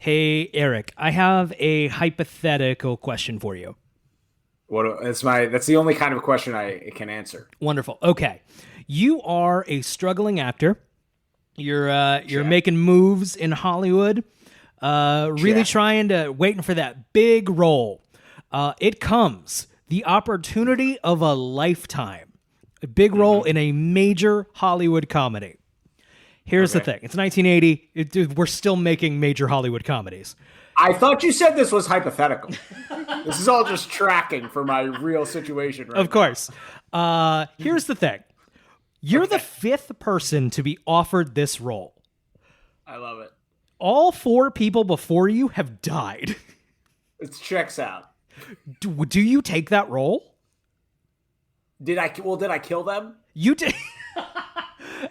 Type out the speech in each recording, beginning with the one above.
Hey, Eric, I have a hypothetical question for you. That's the only kind of question I can answer. Wonderful. Okay. You are a struggling actor. You're Check. making moves in Hollywood. Really Check. waiting for that big role. It comes. The opportunity of a lifetime. A big role in a major Hollywood comedy. Here's the thing. It's 1980. We're still making major Hollywood comedies. I thought you said this was hypothetical. This is all just tracking for my real situation right Of course. Here's the thing. You're the fifth person to be offered this role. now. I love it. All four people before you have died. It checks out. Do you take that role? Did I kill them? You did.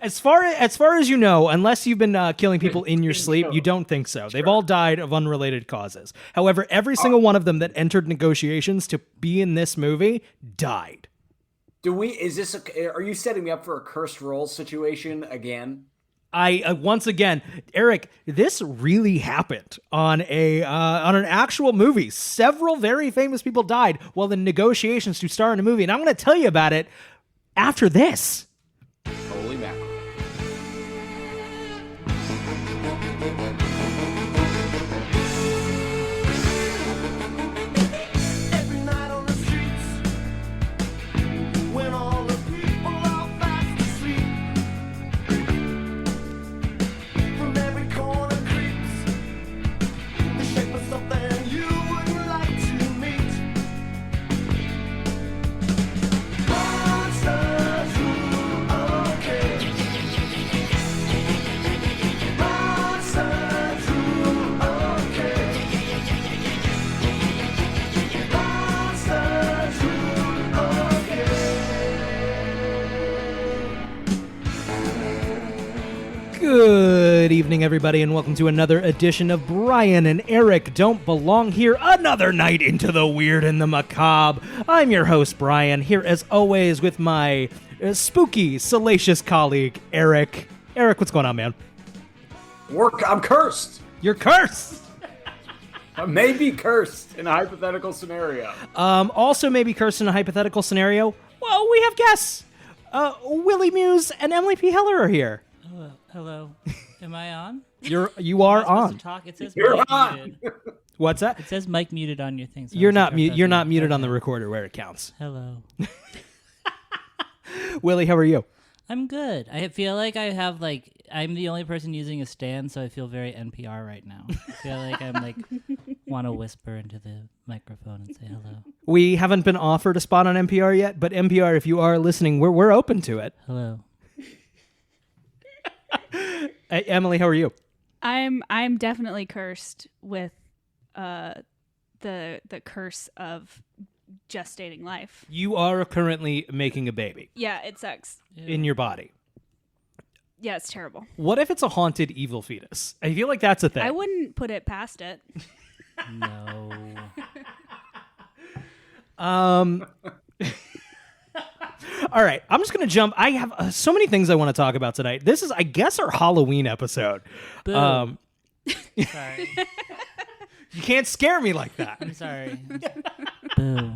As far as you know, unless you've been killing people in your sleep, you don't think so. They've all died of unrelated causes. However, every single one of them that entered negotiations to be in this movie died. Are you setting me up for a cursed role situation again? Once again, Eric, this really happened on an actual movie. Several very famous people died while in negotiations to star in a movie, and I'm going to tell you about it after this. Holy mackerel. Every night on the streets, when all the people are fast asleep, from every corner creeps the shape of something you wouldn't like to meet. Monsters rule, okay. Monsters rule, okay. Monsters rule, okay. Good evening, everybody, and welcome to another edition of Brian and Eric Don't Belong Here, another night into the weird and the macabre. I'm your host, Brian, here as always with my spooky, salacious colleague, Eric. Eric, what's going on, man? I'm cursed. You're cursed! I may be cursed in a hypothetical scenario. Also maybe cursed in a hypothetical scenario. Well, we have guests. Willie Muse and Emily P are here. Hello. Am I on? You Am are I supposed on. to talk? It says You're mic on. muted. What's that? It says mic muted on your thing. So You're I wasn't not sure if that's you're not me. muted on the Okay. recorder where it counts. Hello. Willie, how are you? I'm good. I feel like I'm the only person using a stand, so I feel very NPR right now. I feel like I'm want to whisper into the microphone and say hello. We haven't been offered a spot on NPR yet, but NPR, if you are listening, we're open to it. Hello. Hey, Emily, how are you? I'm definitely cursed with the curse of gestating life. You are currently making a baby Yeah, it sucks. in your body. Yeah, it's terrible. What if it's a haunted evil fetus? I feel like that's a thing. I wouldn't put it past it. No. All right, I'm just going to jump. I have so many things I want to talk about tonight. This is, I guess, our Halloween episode. Boo. Sorry. You can't scare me like that. I'm sorry. Boo.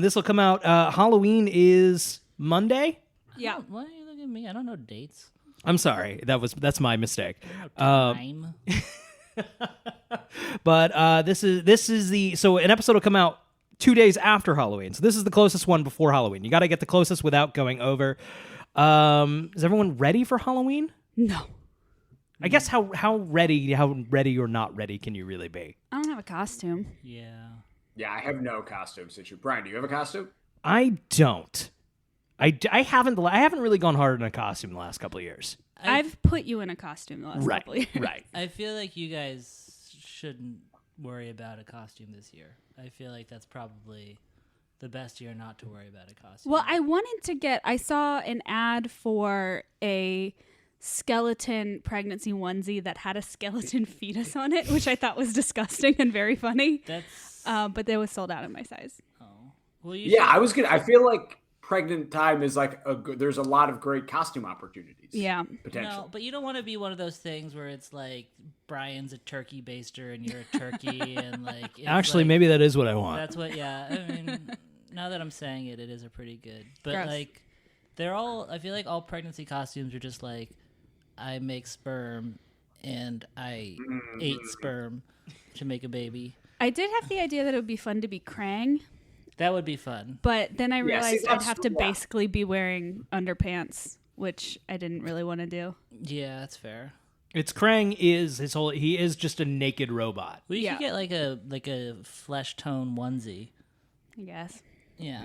This will come out. Halloween is Monday. Yeah. Why are you looking at me? I don't know dates. I'm sorry. That's my mistake. Time. But this is an episode will come out 2 days after Halloween. So this is the closest one before Halloween. You got to get the closest without going over. Is everyone ready for Halloween? No. I guess how ready or not ready can you really be? I don't have a costume. Yeah. Yeah, I have no costume situation. Brian, do you have a costume? I don't. I haven't really gone hard in a costume the last couple of years. I've put you in a costume the last couple of years. Right. I feel like you guys shouldn't worry about a costume this year. I feel like that's probably the best year not to worry about a costume. Well, I saw an ad for a skeleton pregnancy onesie that had a skeleton fetus on it, which I thought was disgusting and very funny. That's But they was sold out in my size. well, you Yeah, I feel like pregnant time is like there's a lot of great costume opportunities. Yeah. Potentially. No, but you don't want to be one of those things where it's like Brian's a turkey baster and you're a turkey and like. It's Actually, like, maybe that is what I want. that's what. Yeah, I mean, now that I'm saying it, it is a pretty good. But Gross. like, they're all. I feel like all pregnancy costumes are just like, I make sperm and I ate sperm to make a baby. I did have the idea that it would be fun to be Krang, That would be fun. but then I realized I'd that's- have to yeah. basically be wearing underpants, which I didn't really want to do. Yeah, that's fair. It's Krang is his whole. He is just a naked robot. We Yeah. should get like a flesh tone onesie. I guess. Yeah.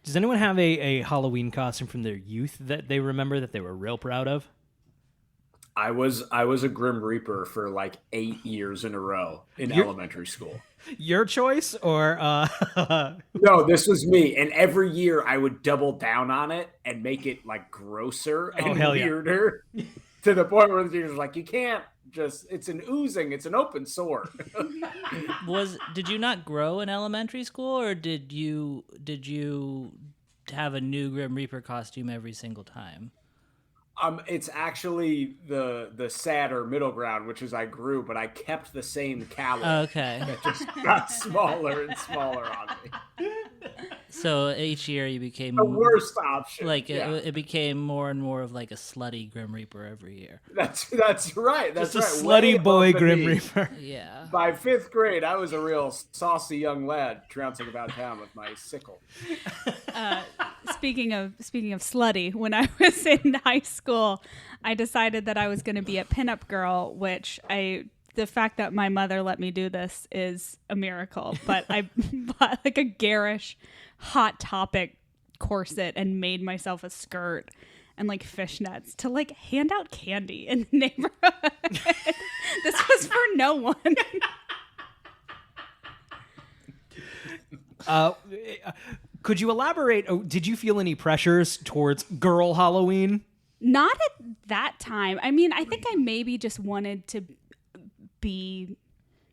Does anyone have a Halloween costume from their youth that they remember that they were real proud of? I was a Grim Reaper for like 8 years in a row in elementary school. Your choice or No, this was me. And every year I would double down on it and make it like grosser and hell yeah. weirder to the point where the teacher's like, you can't just, it's an oozing, it's an open sore. Did you not grow in elementary school, or did you have a new Grim Reaper costume every single time? It's actually the sadder middle ground, which is I grew, but I kept the same cowl. Okay. It just got smaller and smaller on me. So each year you became The worst option. like Yeah. it became more and more of like a slutty Grim Reaper every year. That's right. That's just a right. slutty Way boy above Grim me. Reaper? Yeah. By 5th grade, I was a real saucy young lad trouncing about town with my sickle. Speaking of slutty, when I was in high school, I decided that I was going to be a pinup girl, which the fact that my mother let me do this is a miracle. But I bought like a garish Hot Topic corset and made myself a skirt and like fishnets to like hand out candy in the neighborhood. This was for no one. Could you elaborate? Did you feel any pressures towards girl Halloween? Not at that time. I mean, I think I maybe just wanted to be.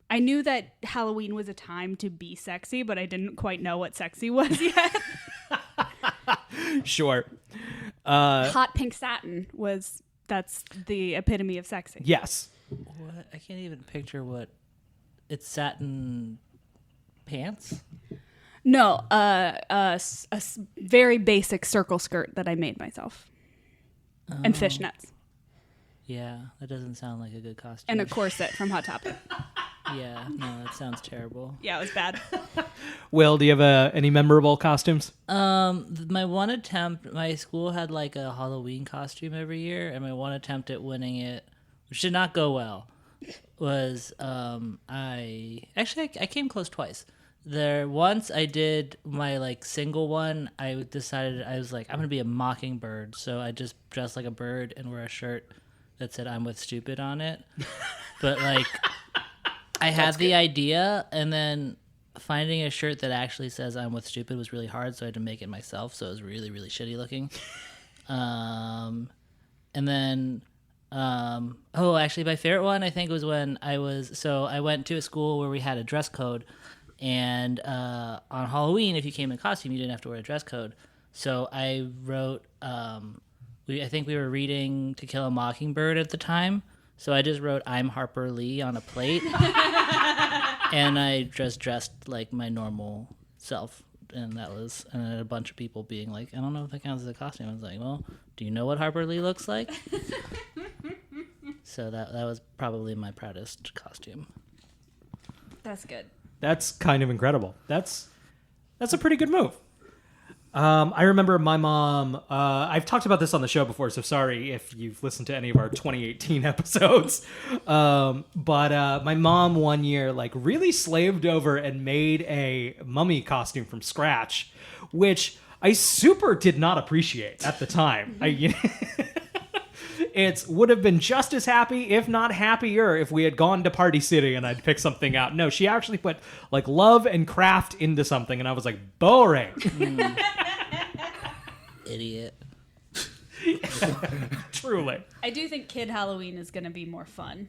I knew that Halloween was a time to be sexy, but I didn't quite know what sexy was yet. Sure. Hot pink satin that's the epitome of sexy. Yes. What? I can't even picture what it's satin pants. No, very basic circle skirt that I made myself. And fishnets. Yeah, that doesn't sound like a good costume. And a corset from Hot Topic. Yeah, no, that sounds terrible. Yeah, it was bad. Will, do you have any memorable costumes? My one attempt, my school had like a Halloween costume every year, and my one attempt at winning it, which did not go well, was I came close twice. Once I did my like single one, I decided I was like, I'm gonna be a mockingbird, so I just dressed like a bird and wear a shirt that said "I'm with stupid" on it. But like, I had the idea, and then finding a shirt that actually says "I'm with stupid" was really hard, so I had to make it myself. So it was really, really shitty looking. And then, actually, my favorite one I think was when I went to a school where we had a dress code. And on Halloween, if you came in costume, you didn't have to wear a dress code. So I wrote, I think we were reading To Kill a Mockingbird at the time. So I just wrote, "I'm Harper Lee" on a plate. And I just dressed like my normal self. And and then a bunch of people being like, I don't know if that counts as a costume. I was like, well, do you know what Harper Lee looks like? So that was probably my proudest costume. That's good. That's kind of incredible. That's a pretty good move. I remember my mom, I've talked about this on the show before, so sorry if you've listened to any of our 2018 episodes. But my mom one year like really slaved over and made a mummy costume from scratch, which I super did not appreciate at the time. It would have been just as happy, if not happier, if we had gone to Party City and I'd picked something out. No, she actually put like love and craft into something, and I was like, boring. Idiot. Truly. I do think Kid Halloween is going to be more fun.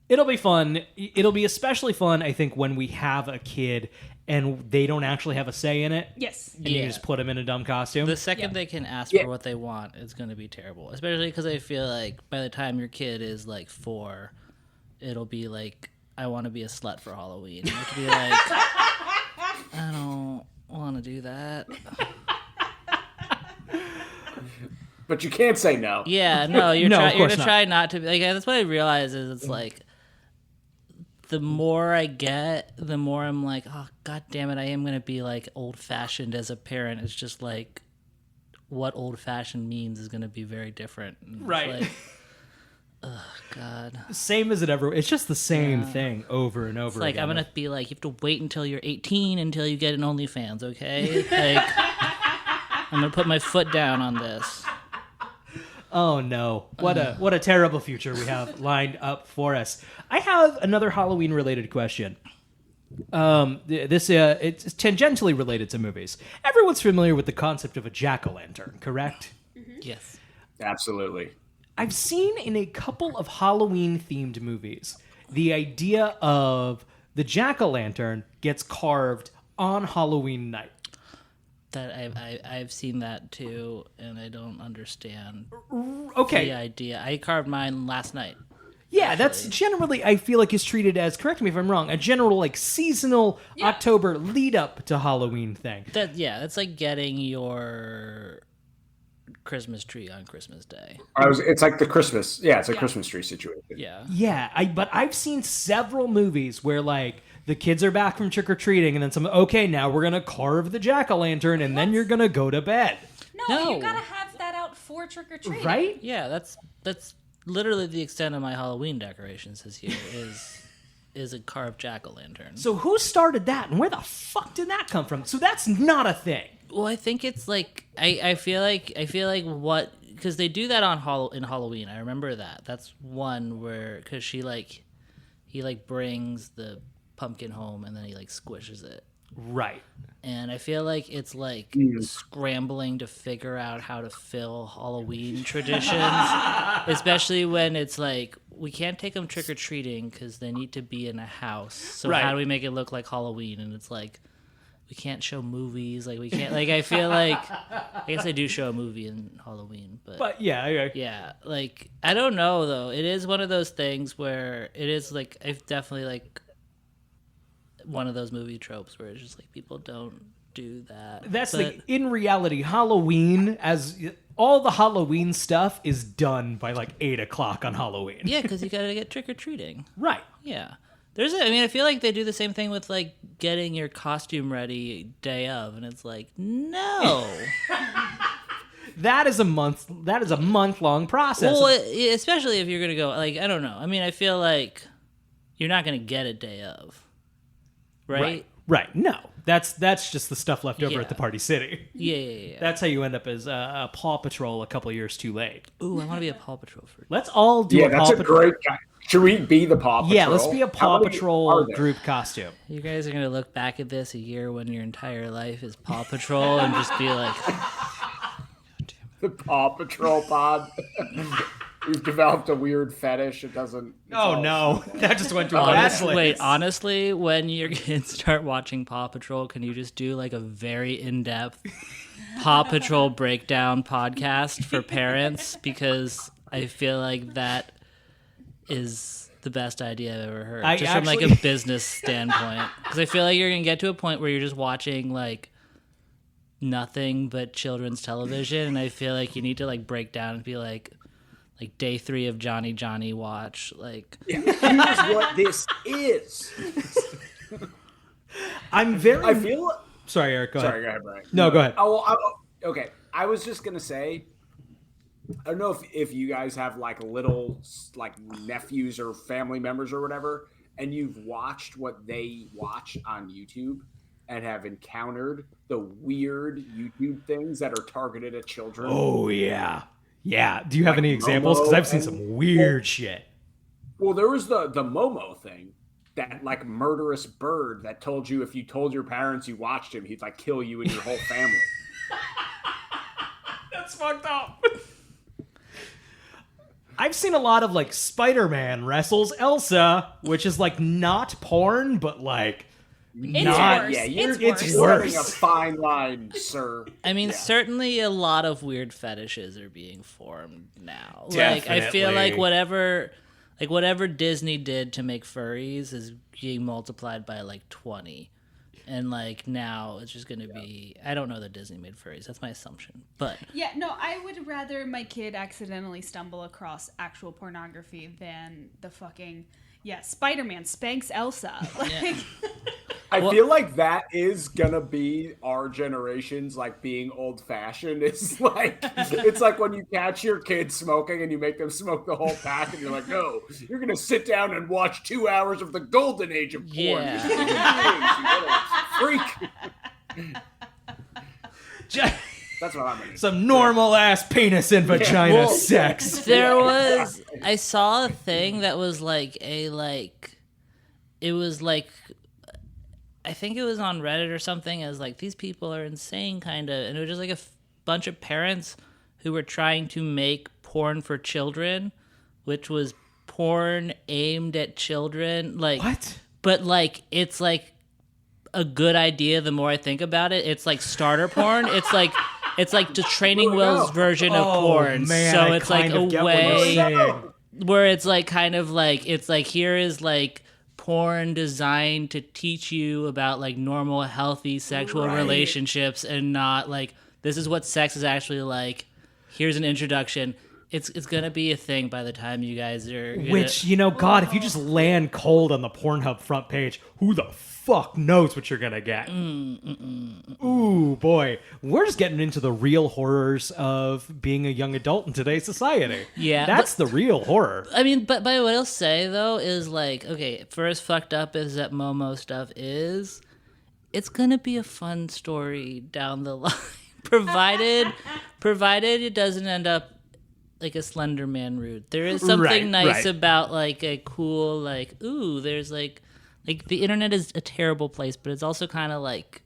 It'll be fun. It'll be especially fun, I think, when we have a kid and they don't actually have a say in it. Yes. And you just put them in a dumb costume. The second they can ask for what they want, it's going to be terrible. Especially because I feel like by the time your kid is like 4, it'll be like, I want to be a slut for Halloween. You have to be like, I don't want to do that. But you can't say no. Yeah, no, you're No, of going course to not. try not to be. Like, that's what I realize is it's like, the more I get, the more I'm like, oh, God damn it, I am going to be like old-fashioned as a parent. It's just like, what old-fashioned means is going to be very different. And it's Right. like, oh, God. Same as it ever. It's just the same thing over and over It's like, again. I'm going to be like, you have to wait until you're 18 until you get an OnlyFans, okay? Like, I'm going to put my foot down on this. Oh no! What a terrible future we have lined up for us. I have another Halloween related question. It's tangentially related to movies. Everyone's familiar with the concept of a jack-o'-lantern, correct? Yes. Absolutely. I've seen in a couple of Halloween themed movies the idea of the jack-o'-lantern gets carved on Halloween night. That I've seen that too, and I don't understand Okay. the idea. I carved mine last night. Yeah, that's generally, I feel like, is treated as, correct me if I'm wrong, a general, like, seasonal October lead up to Halloween thing. That's like getting your Christmas tree on Christmas Day. It's like the Christmas. Yeah, it's a Christmas tree situation. Yeah. Yeah, but I've seen several movies where, like, the kids are back from trick-or-treating, and then okay, now we're going to carve the jack-o'-lantern, and then you're going to go to bed. No, you No. gotta have that out for trick or treat. Right? Yeah, that's literally the extent of my Halloween decorations this year is a carved jack-o'-lantern. So who started that, and where the fuck did that come from? So that's not a thing. Well, I think it's like I feel like what, because they do that in Halloween. I remember that. That's one where, because he brings the pumpkin home and then he like squishes it. Right. And I feel like it's like scrambling to figure out how to fill Halloween traditions, especially when it's like, we can't take them trick-or-treating because they need to be in a house. So Right. how do we make it look like Halloween? And it's like, we can't show movies. Like, we can't, like, I feel like, I guess I do show a movie in Halloween, But yeah. yeah, like, I don't know, though. It is one of those things where it is, like, I've definitely, like, one of those movie tropes where it's just, like, people don't do that. That's but, in reality, Halloween, as all the Halloween stuff is done by like 8 o'clock on Halloween. yeah, because you gotta get trick-or-treating. Right. Yeah. I feel like they do the same thing with, like, getting your costume ready day of, and it's like, no. That is a month-long process. Well, especially if you're gonna go, like, I don't know. I mean, I feel like you're not gonna get a day of. Right? Right. No. That's just the stuff left over Yeah. at the Party City. Yeah. That's how you end up as a Paw Patrol a couple years too late. Ooh, I want to be a Paw Patrol for. Let's all do Yeah, a that's Paw a Patrol. great guy. Should we be the Paw Patrol? Yeah, let's be a How Paw many Patrol are there? group costume. You guys are gonna look back at this a year when your entire life is Paw Patrol and just be like, The Paw Patrol pod. We've developed a weird fetish. It doesn't. Oh no, that just went to a bad honestly, place. wait, honestly, when your kids start watching Paw Patrol, can you just do like a very in-depth Paw Patrol breakdown podcast for parents? Because I feel like that is the best idea I've ever heard. From like a business standpoint. Because I feel like you're going to get to a point where you're just watching like nothing but children's television. And I feel like you need to like break down and be like day 3 of Johnny watch. Like, Here's what this is. I'm very. I feel. Sorry, Eric. Go Sorry, ahead. go ahead, Brian. No, go ahead. Okay. I was just gonna say. I don't know if you guys have like little like nephews or family members or whatever, and you've watched what they watch on YouTube and have encountered the weird YouTube things that are targeted at children. Oh yeah. Yeah. Do you have Like any examples? Because Momo I've seen and- some weird shit. Well, there was the Momo thing, that like murderous bird that told you if you told your parents you watched him, he'd like kill you and your whole family. That's fucked up. I've seen a lot of like Spider-Man wrestles Elsa, which is like not porn, but like not. worse. Yeah, It's you're worse. running a fine line, sir. I mean, Yeah. certainly a lot of weird fetishes are being formed now. Like, I feel like Definitely. whatever Disney did to make furries is being multiplied by like 20. And like now it's just going to be, I don't know that Disney made furries. That's my assumption. But Yeah, no, I would rather my kid accidentally stumble across actual pornography than the fucking Spider-Man spanks Elsa. Like, I feel like that is gonna be our generation's like being old fashioned. It's like when you catch your kid smoking and you make them smoke the whole pack, and you're like, no, you're gonna sit down and watch 2 hours of the golden age of porn. Yeah. You little freak. That's what I'm gonna Some normal ass penis and vagina Well, sex. there was, I saw a thing that was like it was like, I think it was on Reddit or something, as like, these people are insane, kind of. And it was just like a bunch of parents who were trying to make porn for children, which was porn aimed at children. Like, What? But like, it's like a good idea the more I think about it. It's like starter porn. It's like the training wheels version of porn. Man, So I it's like kind a of get what you're way saying. where it's like kind of like, it's like, here is like porn designed to teach you about like normal healthy sexual relationships, and not like, this is what sex is actually like, here's an introduction. It's gonna be a thing by the time you guys are gonna... Which, you know, God, if you just land cold on the Pornhub front page, who the fuck knows what you're gonna get? Ooh, boy. We're just getting into the real horrors of being a young adult in today's society. Yeah, That's the real horror. I mean, but what I'll say though is like, okay, for as fucked up as that Momo stuff is, it's gonna be a fun story down the line, provided it doesn't end up like a Slender Man route. There is something Right, nice right. about like a cool, like, ooh, there's like the internet is a terrible place, but it's also kind of like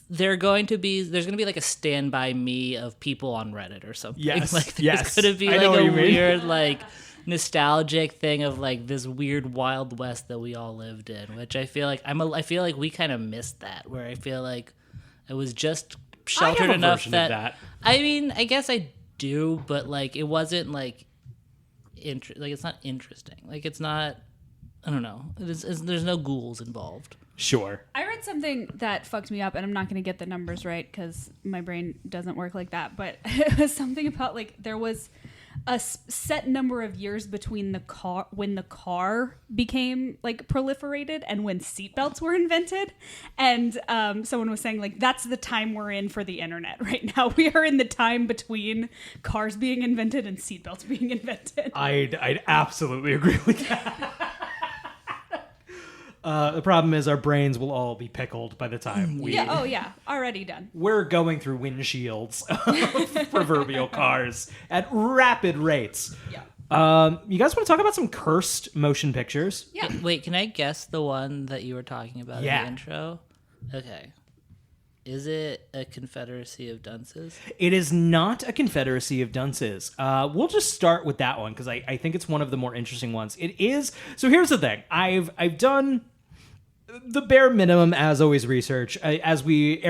there's going to be like a Stand By Me of people on Reddit or something. Yes, Like there's yes. going to be I know like what a you mean. weird like nostalgic thing of like this weird Wild West that we all lived in, which I feel like I feel like we kind of missed that, where I feel like it was just sheltered I have a enough version that, of that. I mean, I guess I do, but like it wasn't like like it's not interesting. Like it's not, I don't know. There's no ghouls involved. Sure. I read something that fucked me up, and I'm not going to get the numbers right because my brain doesn't work like that. But it was something about like there was a set number of years between when the car became like proliferated and when seatbelts were invented. And someone was saying like that's the time we're in for the internet right now. We are in the time between cars being invented and seatbelts being invented. I'd absolutely agree with that. The problem is our brains will all be pickled by the time Already done. we're going through windshields of proverbial cars at rapid rates. Yeah. You guys want to talk about some cursed motion pictures? Yeah. Wait, can I guess the one that you were talking about Yeah. in the intro? Okay. Is it a Confederacy of Dunces? It is not a Confederacy of Dunces. We'll just start with that one because I think it's one of the more interesting ones. It is. So here's the thing. I've done the bare minimum, as always, research. As we've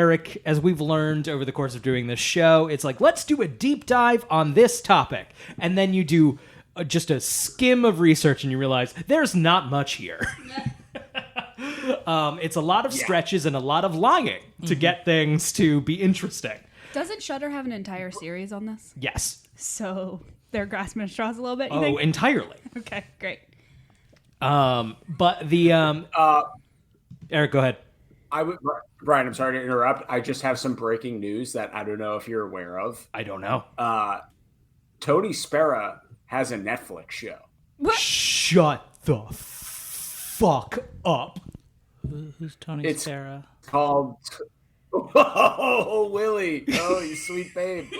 learned over the course of doing this show, it's like, let's do a deep dive on this topic. And then you do just a skim of research and you realize there's not much here. It's a lot of stretches and a lot of lying to get things to be interesting. Doesn't Shudder have an entire series on this? Yes. So they're grasping at straws a little bit, you Oh, think? entirely. Okay, great. But the Eric, go ahead. Brian, I'm sorry to interrupt. I just have some breaking news that I don't know if you're aware of. I don't know. Tony Spera has a Netflix show. Shut the fuck up. Who's Tony It's- Spera? Called Oh, Willie. Oh, you sweet babe.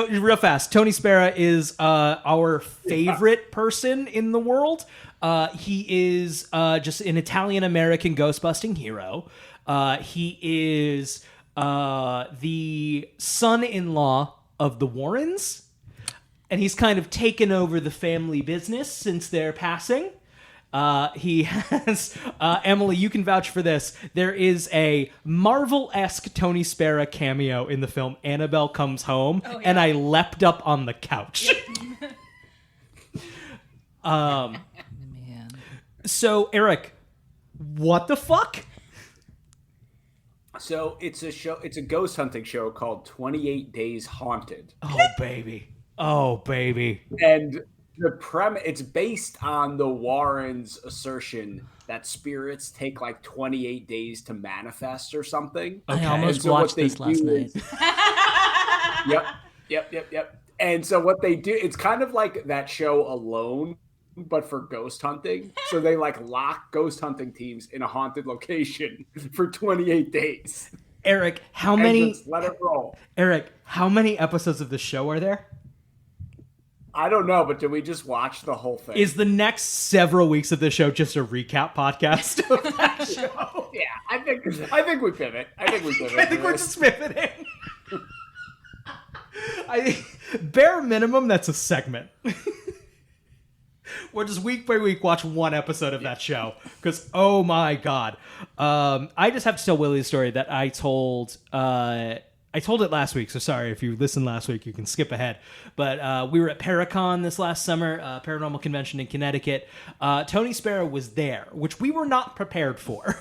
Real fast. Tony Spera is our favorite person in the world. He is just an Italian-American ghost-busting hero. He is the son-in-law of the Warrens. and he's kind of taken over the family business since their passing. He has, Emily, you can vouch for this. There is a Marvel-esque Tony Spera cameo in the film Annabelle Comes Home, and I leapt up on the couch. Man. So, Eric, what the fuck? So it's a ghost hunting show called 28 Days Haunted. Oh, baby. Oh, baby. And the premise, it's based on the Warrens' assertion that spirits take like 28 days to manifest or something. I almost And so what watched they this last do night. Yep. And so what they do, it's kind of like that show Alone, but for ghost hunting. So they like lock ghost hunting teams in a haunted location for 28 days. Eric, how And many? just let it roll. Eric, how many episodes of the show are there? I don't know, but did we just watch the whole thing? Is the next several weeks of the show just a recap podcast of that show? Yeah, I think we pivot. I think we're just pivoting. Bare minimum, that's a segment. We're just week by week watch one episode of that show because oh my god, I just have to tell Willie the story that I told. I told it last week, so sorry if you listened last week, you can skip ahead. But we were at Paracon this last summer, paranormal convention in Connecticut. Tony Spera was there, which we were not prepared for.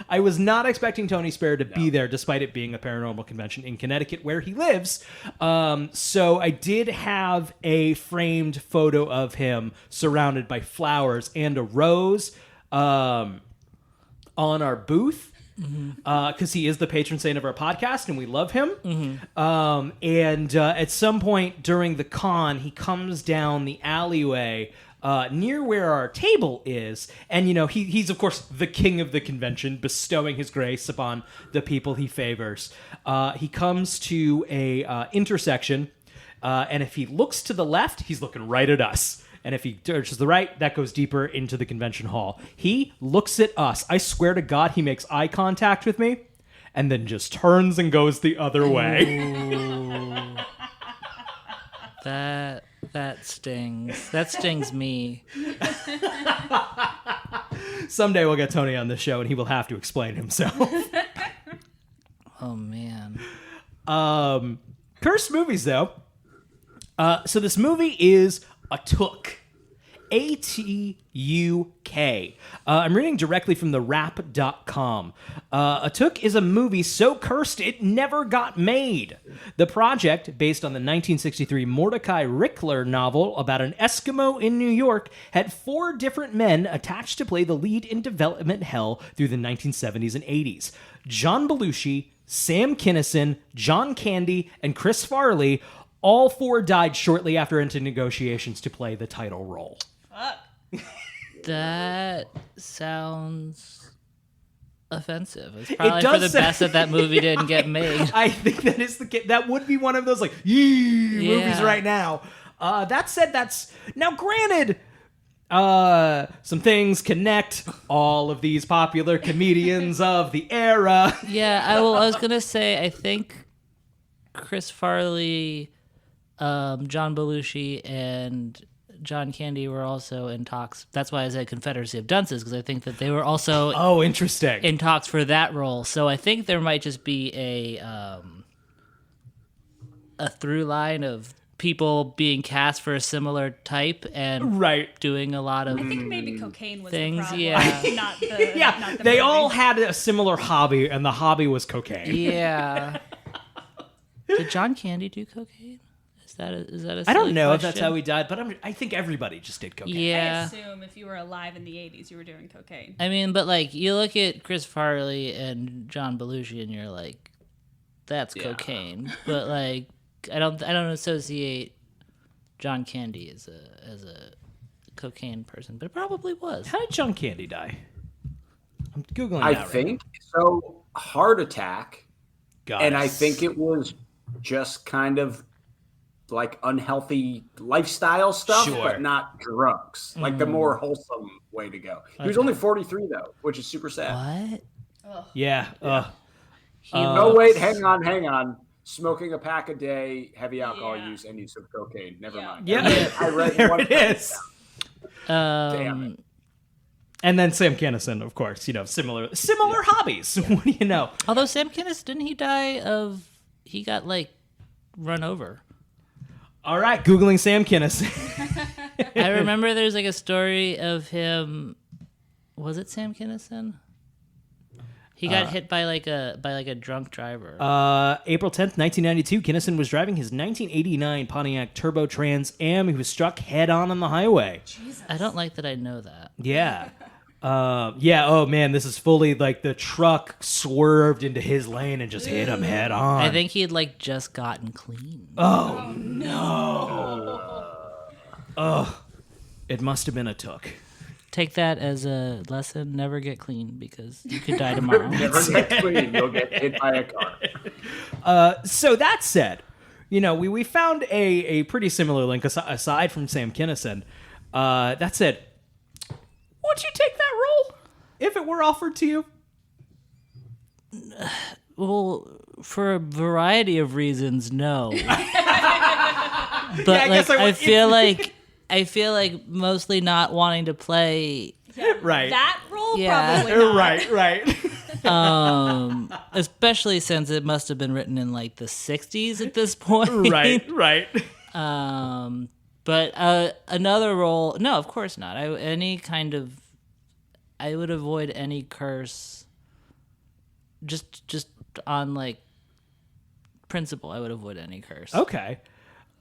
I was not expecting Tony Spera to be there, despite it being a paranormal convention in Connecticut, where he lives. So I did have a framed photo of him surrounded by flowers and a rose on our booth. Because he is the patron saint of our podcast and we love him. And at some point during the con, he comes down the alleyway near where our table is. And, you know, he's, of course, the king of the convention, bestowing his grace upon the people he favors. He comes to a intersection, and if he looks to the left, he's looking right at us. And if he turns to the right, that goes deeper into the convention hall. He looks at us. I swear to God, he makes eye contact with me and then just turns and goes the other way. That stings. That stings me. Someday we'll get Tony on the show and he will have to explain himself. Oh, man. Cursed movies, though. So this movie is Atuk. A-T-U-K. I'm reading directly from the rap.com. Atuk is a movie so cursed it never got made. The project, based on the 1963 Mordecai Rickler novel about an Eskimo in New York, had 4 different men attached to play the lead in development hell through the 1970s and 80s. John Belushi, Sam Kinison, John Candy, and Chris Farley. All 4 died shortly after entering negotiations to play the title role. That sounds offensive. It's probably for the best that movie didn't get made. I think that is the case. That would be one of those like movies right now. That said, that's now granted. Some things connect all of these popular comedians of the era. Yeah, I was gonna say I think Chris Farley, John Belushi, and John Candy were also in talks. That's why I said Confederacy of Dunces, because I think that they were also interesting in talks for that role. So I think there might just be a through line of people being cast for a similar type and doing a lot of I think maybe cocaine was things. the problem. Yeah, not the not the they movie. all had a similar hobby, and the hobby was cocaine. yeah. Did John Candy do cocaine? Is that a silly I don't know if question? that's how he died, but I think everybody just did cocaine. I Yeah. assume if you were alive in the 80s, you were doing cocaine. I mean, but like you look at Chris Farley and John Belushi, and you're like, that's cocaine. But like, I don't associate John Candy as a cocaine person, but it probably was. How did John Candy die? I'm googling. I that think so. Heart attack, and I think it was just kind of like unhealthy lifestyle stuff, but not drugs. Like the more wholesome way to go. He was only 43 though, which is super sad. What? Yeah. No, wait, hang on. smoking a pack a day, heavy alcohol Yeah. use, and use of cocaine. Never mind. Yeah. I read There one it is. Damn it. And then Sam Kinison, of course, similar hobbies. What do you know? Although Sam Kinison, didn't he die of? He got like run over. All right, Googling Sam Kinison. I remember there's like a story of him. Was it Sam Kinison? He got hit by like a drunk driver. April 10th, 1992, Kinison was driving his 1989 Pontiac Turbo Trans Am. He was struck head-on the highway. I don't like that I know that. Yeah. Oh man, this is fully like the truck swerved into his lane and just hit him head-on. I think he had like just gotten clean. Oh, no. It must have been a took. Take that as a lesson. Never get clean because you could die tomorrow. Never get clean. You'll get hit by a car. So that said, we found a pretty similar link aside from Sam Kinison. That said, would you take that role if it were offered to you? Well, for a variety of reasons, no. But I guess I would- I feel like mostly not wanting to play. Right. That role, Yeah. probably not. Right. Especially since it must have been written in like the 60s at this point. Right. But another role, no, of course not. I would avoid any curse. Just on like principle, I would avoid any curse. Okay.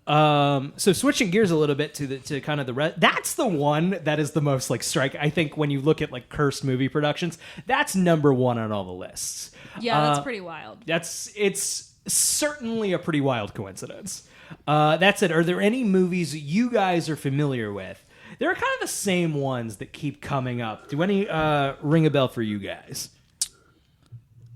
So switching gears a little bit to kind of that's the one that is the most like strike. I think when you look at like cursed movie productions, that's number one on all the lists. Yeah, that's pretty wild. It's certainly a pretty wild coincidence. That said, are there any movies you guys are familiar with? They're kind of the same ones that keep coming up. Do any ring a bell for you guys?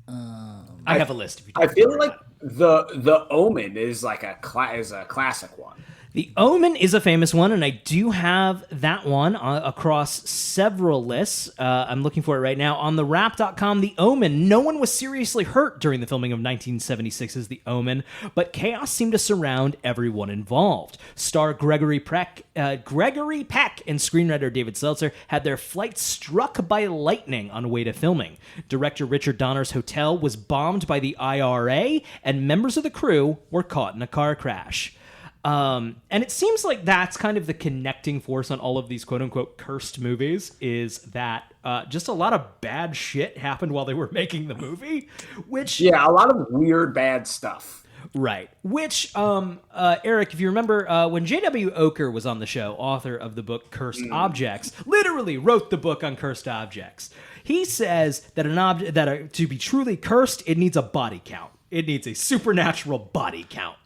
I have a list. If you I feel like the Omen is like a classic one. The Omen is a famous one, and I do have that one across several lists. I'm looking for it right now. On therap.com, The Omen. No one was seriously hurt during the filming of 1976's The Omen, but chaos seemed to surround everyone involved. Star Gregory Peck and screenwriter David Seltzer had their flight struck by lightning on the way to filming. Director Richard Donner's hotel was bombed by the IRA, and members of the crew were caught in a car crash. And it seems like that's kind of the connecting force on all of these quote-unquote cursed movies is that just a lot of bad shit happened while they were making the movie, which... Yeah, a lot of weird, bad stuff. Right. Which, Eric, if you remember, when J.W. Oker was on the show, author of the book Cursed Objects, literally wrote the book on cursed objects. He says that an object to be truly cursed, it needs a body count. It needs a supernatural body count.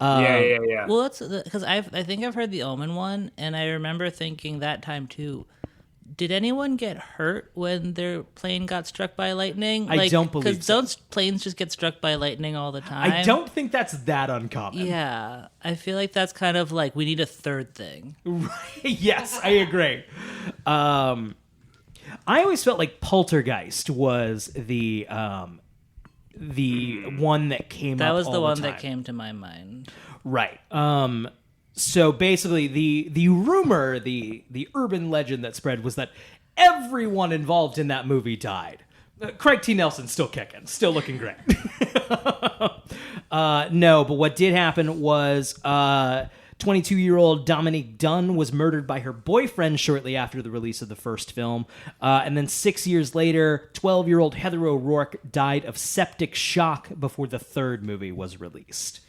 Yeah. Well, that's because I think I've heard the Omen one, and I remember thinking that time too. Did anyone get hurt when their plane got struck by lightning? I don't believe because so. don't planes just get struck by lightning all the time? I don't think that's that uncommon. Yeah, I feel like that's kind of like we need a third thing. Yes, I agree. I always felt like Poltergeist was the one that came That up was all the one time. that came to my mind. Right. So basically the rumor, the urban legend that spread was that everyone involved in that movie died. Craig T. Nelson's still kicking, still looking great. No, but what did happen was 22-year-old Dominique Dunn was murdered by her boyfriend shortly after the release of the first film. And then 6 years later, 12-year-old Heather O'Rourke died of septic shock before the third movie was released.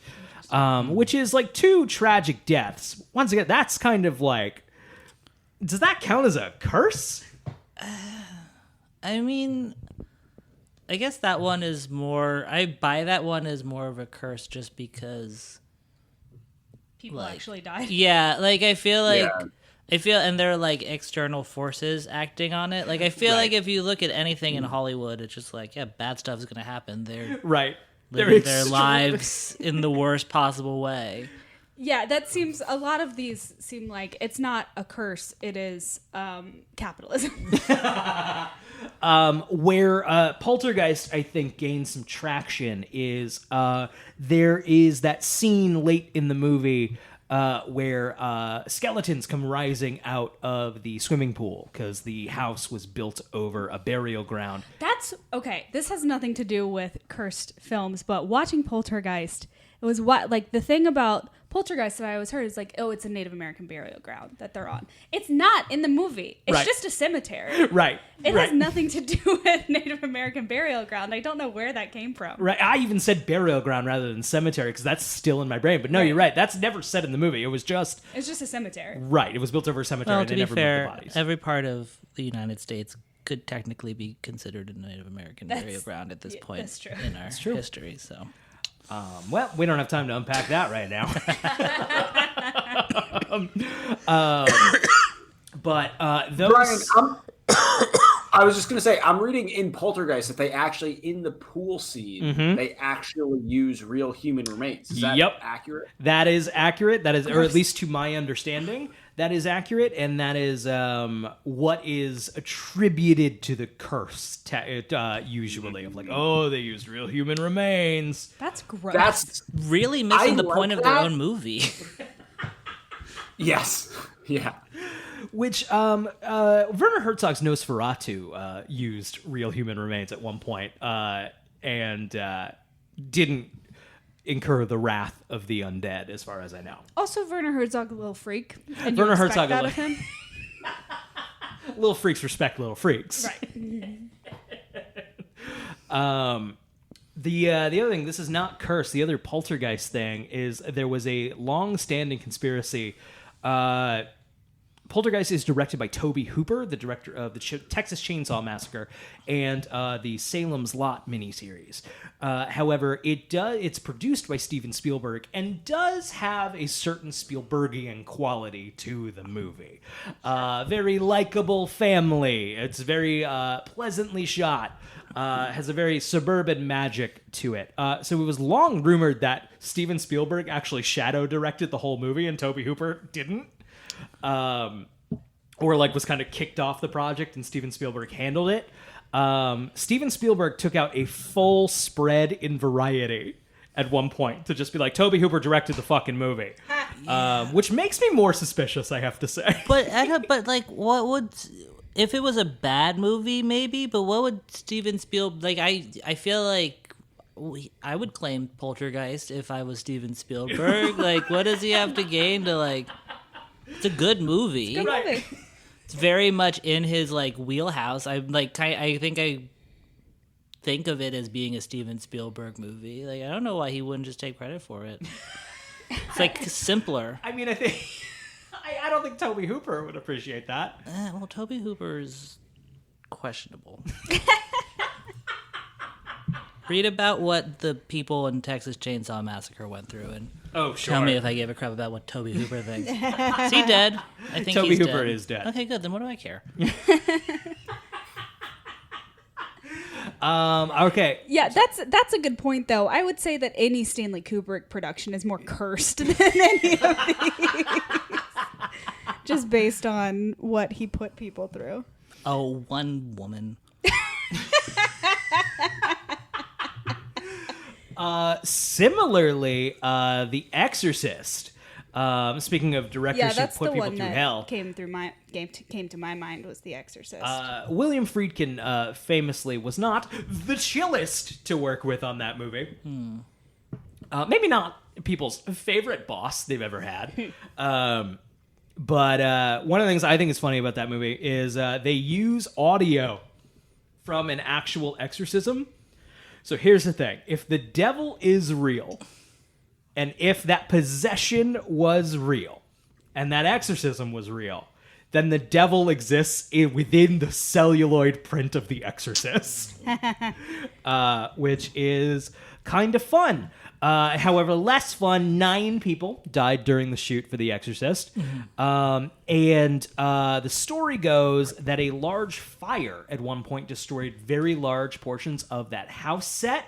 Which is like two tragic deaths. Once again, that's kind of like... Does that count as a curse? I mean, I guess that one is more... I buy that one as more of a curse just because... People actually died. Yeah, like I feel like... Yeah. And there are like external forces acting on it. Like I feel like if you look at anything in Hollywood, it's just like, yeah, bad stuff is going to happen. They're Right. living their lives in the worst possible way. Yeah, that seems, a lot of these seem like it's not a curse, it is capitalism. Where Poltergeist, I think, gains some traction is there is that scene late in the movie where skeletons come rising out of the swimming pool because the house was built over a burial ground. That's, okay, this has nothing to do with cursed films, but watching Poltergeist, it was what, like, the thing about Poltergeist that I always heard is like, oh, it's a Native American burial ground that they're on. It's not in the movie. It's Right. just a cemetery. Right. It right. has nothing to do with Native American burial ground. I don't know where that came from. Right. I even said burial ground rather than cemetery because that's still in my brain. But no, Right. you're right. That's never said in the movie. It was just It's just a cemetery. right. It was built over a cemetery Well, and to they be never moved fair, the bodies. every part of the United States could technically be considered a Native American burial ground at this yeah, point that's true. in our true. history. So, Well, we don't have time to unpack that right now. But those. Brian, I was just gonna say, I'm reading in Poltergeist that they actually, in the pool scene, they actually use real human remains. Is that Yep. accurate? That is accurate. That is, or at least to my understanding, that is accurate, and that is what is attributed to the curse. Usually, of like, oh, they used real human remains. That's gross. That's really missing the like point of their that. own movie. yes, yeah. Which Werner Herzog's Nosferatu used real human remains at one point, and didn't incur the wrath of the undead, as far as I know. Also, Werner Herzog, a little freak. And Werner you expect Herzog, that a of him? Little freaks respect little freaks. Right. The other thing, this is not curse. The other Poltergeist thing is there was a long-standing conspiracy. Poltergeist is directed by Tobe Hooper, the director of the Texas Chainsaw Massacre and the Salem's Lot miniseries. However, it's produced by Steven Spielberg and does have a certain Spielbergian quality to the movie. Very likable family. It's very pleasantly shot. Has a very suburban magic to it. So it was long rumored that Steven Spielberg actually shadow directed the whole movie and Tobe Hooper didn't. Or like was kind of kicked off the project and Steven Spielberg handled it. Steven Spielberg took out a full spread in Variety at one point to just be like, Tobe Hooper directed the fucking movie. Which makes me more suspicious, I have to say. But like, what would, if it was a bad movie, maybe? But what would Steven Spielberg, like? I feel like I would claim Poltergeist if I was Steven Spielberg. Like, what does he have to gain to like? It's a good movie. Good movie. It's very much in his like wheelhouse. I think of it as being a Steven Spielberg movie. Like, I don't know why he wouldn't just take credit for it. It's like simpler. I mean, I think I don't think Tobe Hooper would appreciate that. Well, Tobe Hooper is questionable. Read about what the people in Texas Chainsaw Massacre went through and Oh, sure. tell me if I gave a crap about what Tobe Hooper thinks. Is he dead? I think Tobe he's Hooper dead. is dead. Okay, good. Then what do I care? Okay. Yeah, that's a good point, though. I would say that any Stanley Kubrick production is more cursed than any of these. Just based on what he put people through. Oh, one woman. Similarly, The Exorcist. Speaking of directors Yeah, who that's put the people one through that hell, came to my mind was The Exorcist. William Friedkin famously was not the chillest to work with on that movie. Maybe not people's favorite boss they've ever had. But one of the things I think is funny about that movie is they use audio from an actual exorcism. So here's the thing. If the devil is real, and if that possession was real, and that exorcism was real, then the devil exists within the celluloid print of The Exorcist, which is kind of fun. However, less fun, 9 people died during the shoot for The Exorcist. And the story goes that a large fire at one point destroyed very large portions of that house set,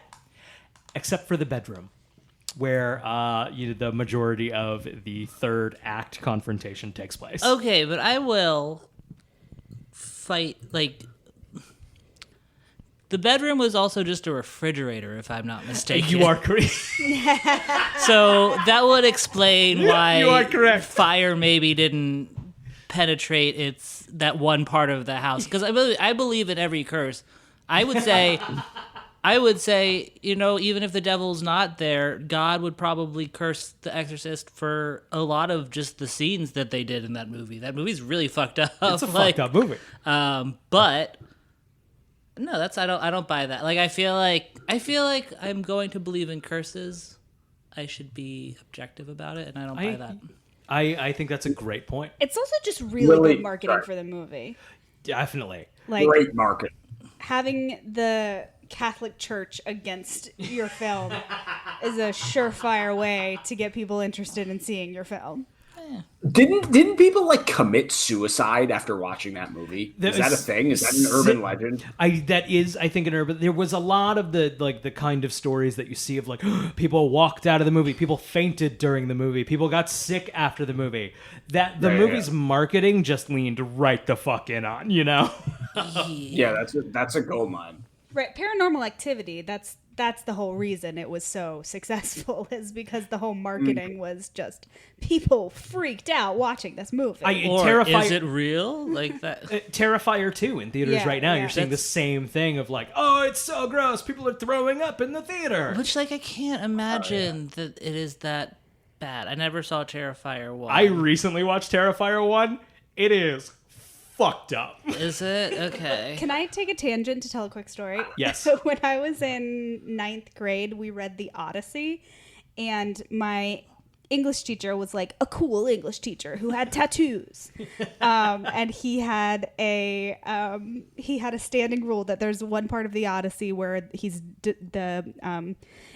except for the bedroom. where the majority of the third act confrontation takes place. Okay, but I will fight, like... The bedroom was also just a refrigerator, if I'm not mistaken. You are correct. So that would explain why You are correct. fire maybe didn't penetrate that one part of the house. Because I believe in every curse. I would say, even if the devil's not there, God would probably curse The Exorcist for a lot of just the scenes that they did in that movie. That movie's really fucked up. It's a fucked up movie. But no, I don't buy that. Like I feel like I'm going to believe in curses. I should be objective about it, and I don't buy that. I think that's a great point. It's also just really good marketing for the movie. Definitely. Like Great market. having the Catholic Church against your film is a surefire way to get people interested in seeing your film. Didn't people like commit suicide after watching that movie? Is that a thing? Is that an urban legend? That is, I think, an urban. There was a lot of the kind of stories that you see of like people walked out of the movie, people fainted during the movie, people got sick after the movie. That the movie's marketing just leaned right the fuck in on, Yeah, that's a gold mine. Right, Paranormal Activity. That's the whole reason it was so successful, is because the whole marketing was just people freaked out watching this movie. Is it real? Like that? Terrifier 2 in theaters right now. You're seeing the same thing of like, oh, it's so gross. People are throwing up in the theater. Which, like, I can't imagine that it is that bad. I never saw Terrifier 1. I recently watched Terrifier 1. It is fucked up. Is it? Okay. Can I take a tangent to tell a quick story? Yes. So when I was in 9th grade, we read The Odyssey, and my English teacher was like a cool English teacher who had tattoos, and he had a standing rule that there's one part of The Odyssey where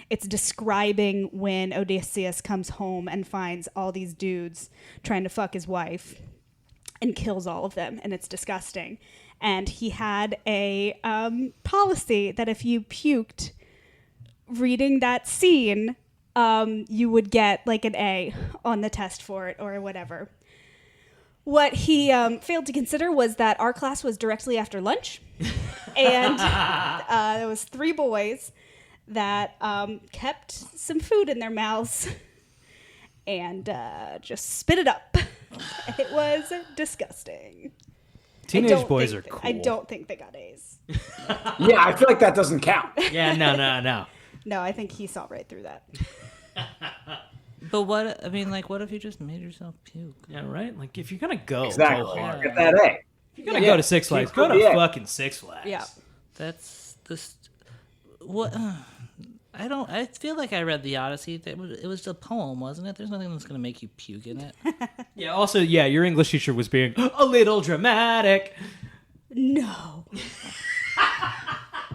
it's describing when Odysseus comes home and finds all these dudes trying to fuck his wife and kills all of them, and it's disgusting. And he had a policy that if you puked reading that scene, you would get like an A on the test for it or whatever. What he failed to consider was that our class was directly after lunch, and there was 3 boys that kept some food in their mouths and just spit it up. It was disgusting. Teenage boys are cool. I don't think they got A's. Yeah, I feel like that doesn't count. Yeah, no. No, I think he saw right through that. But what if you just made yourself puke? Yeah, right? Like, if you're gonna go, Exactly. go hard. Get that A. If you're gonna go to Six Flags, go to fucking Six Flags. Yeah. That's this. What? I feel like I read The Odyssey. It was a poem, wasn't it? There's nothing that's gonna make you puke in it. Yeah. Also, your English teacher was being a little dramatic. No.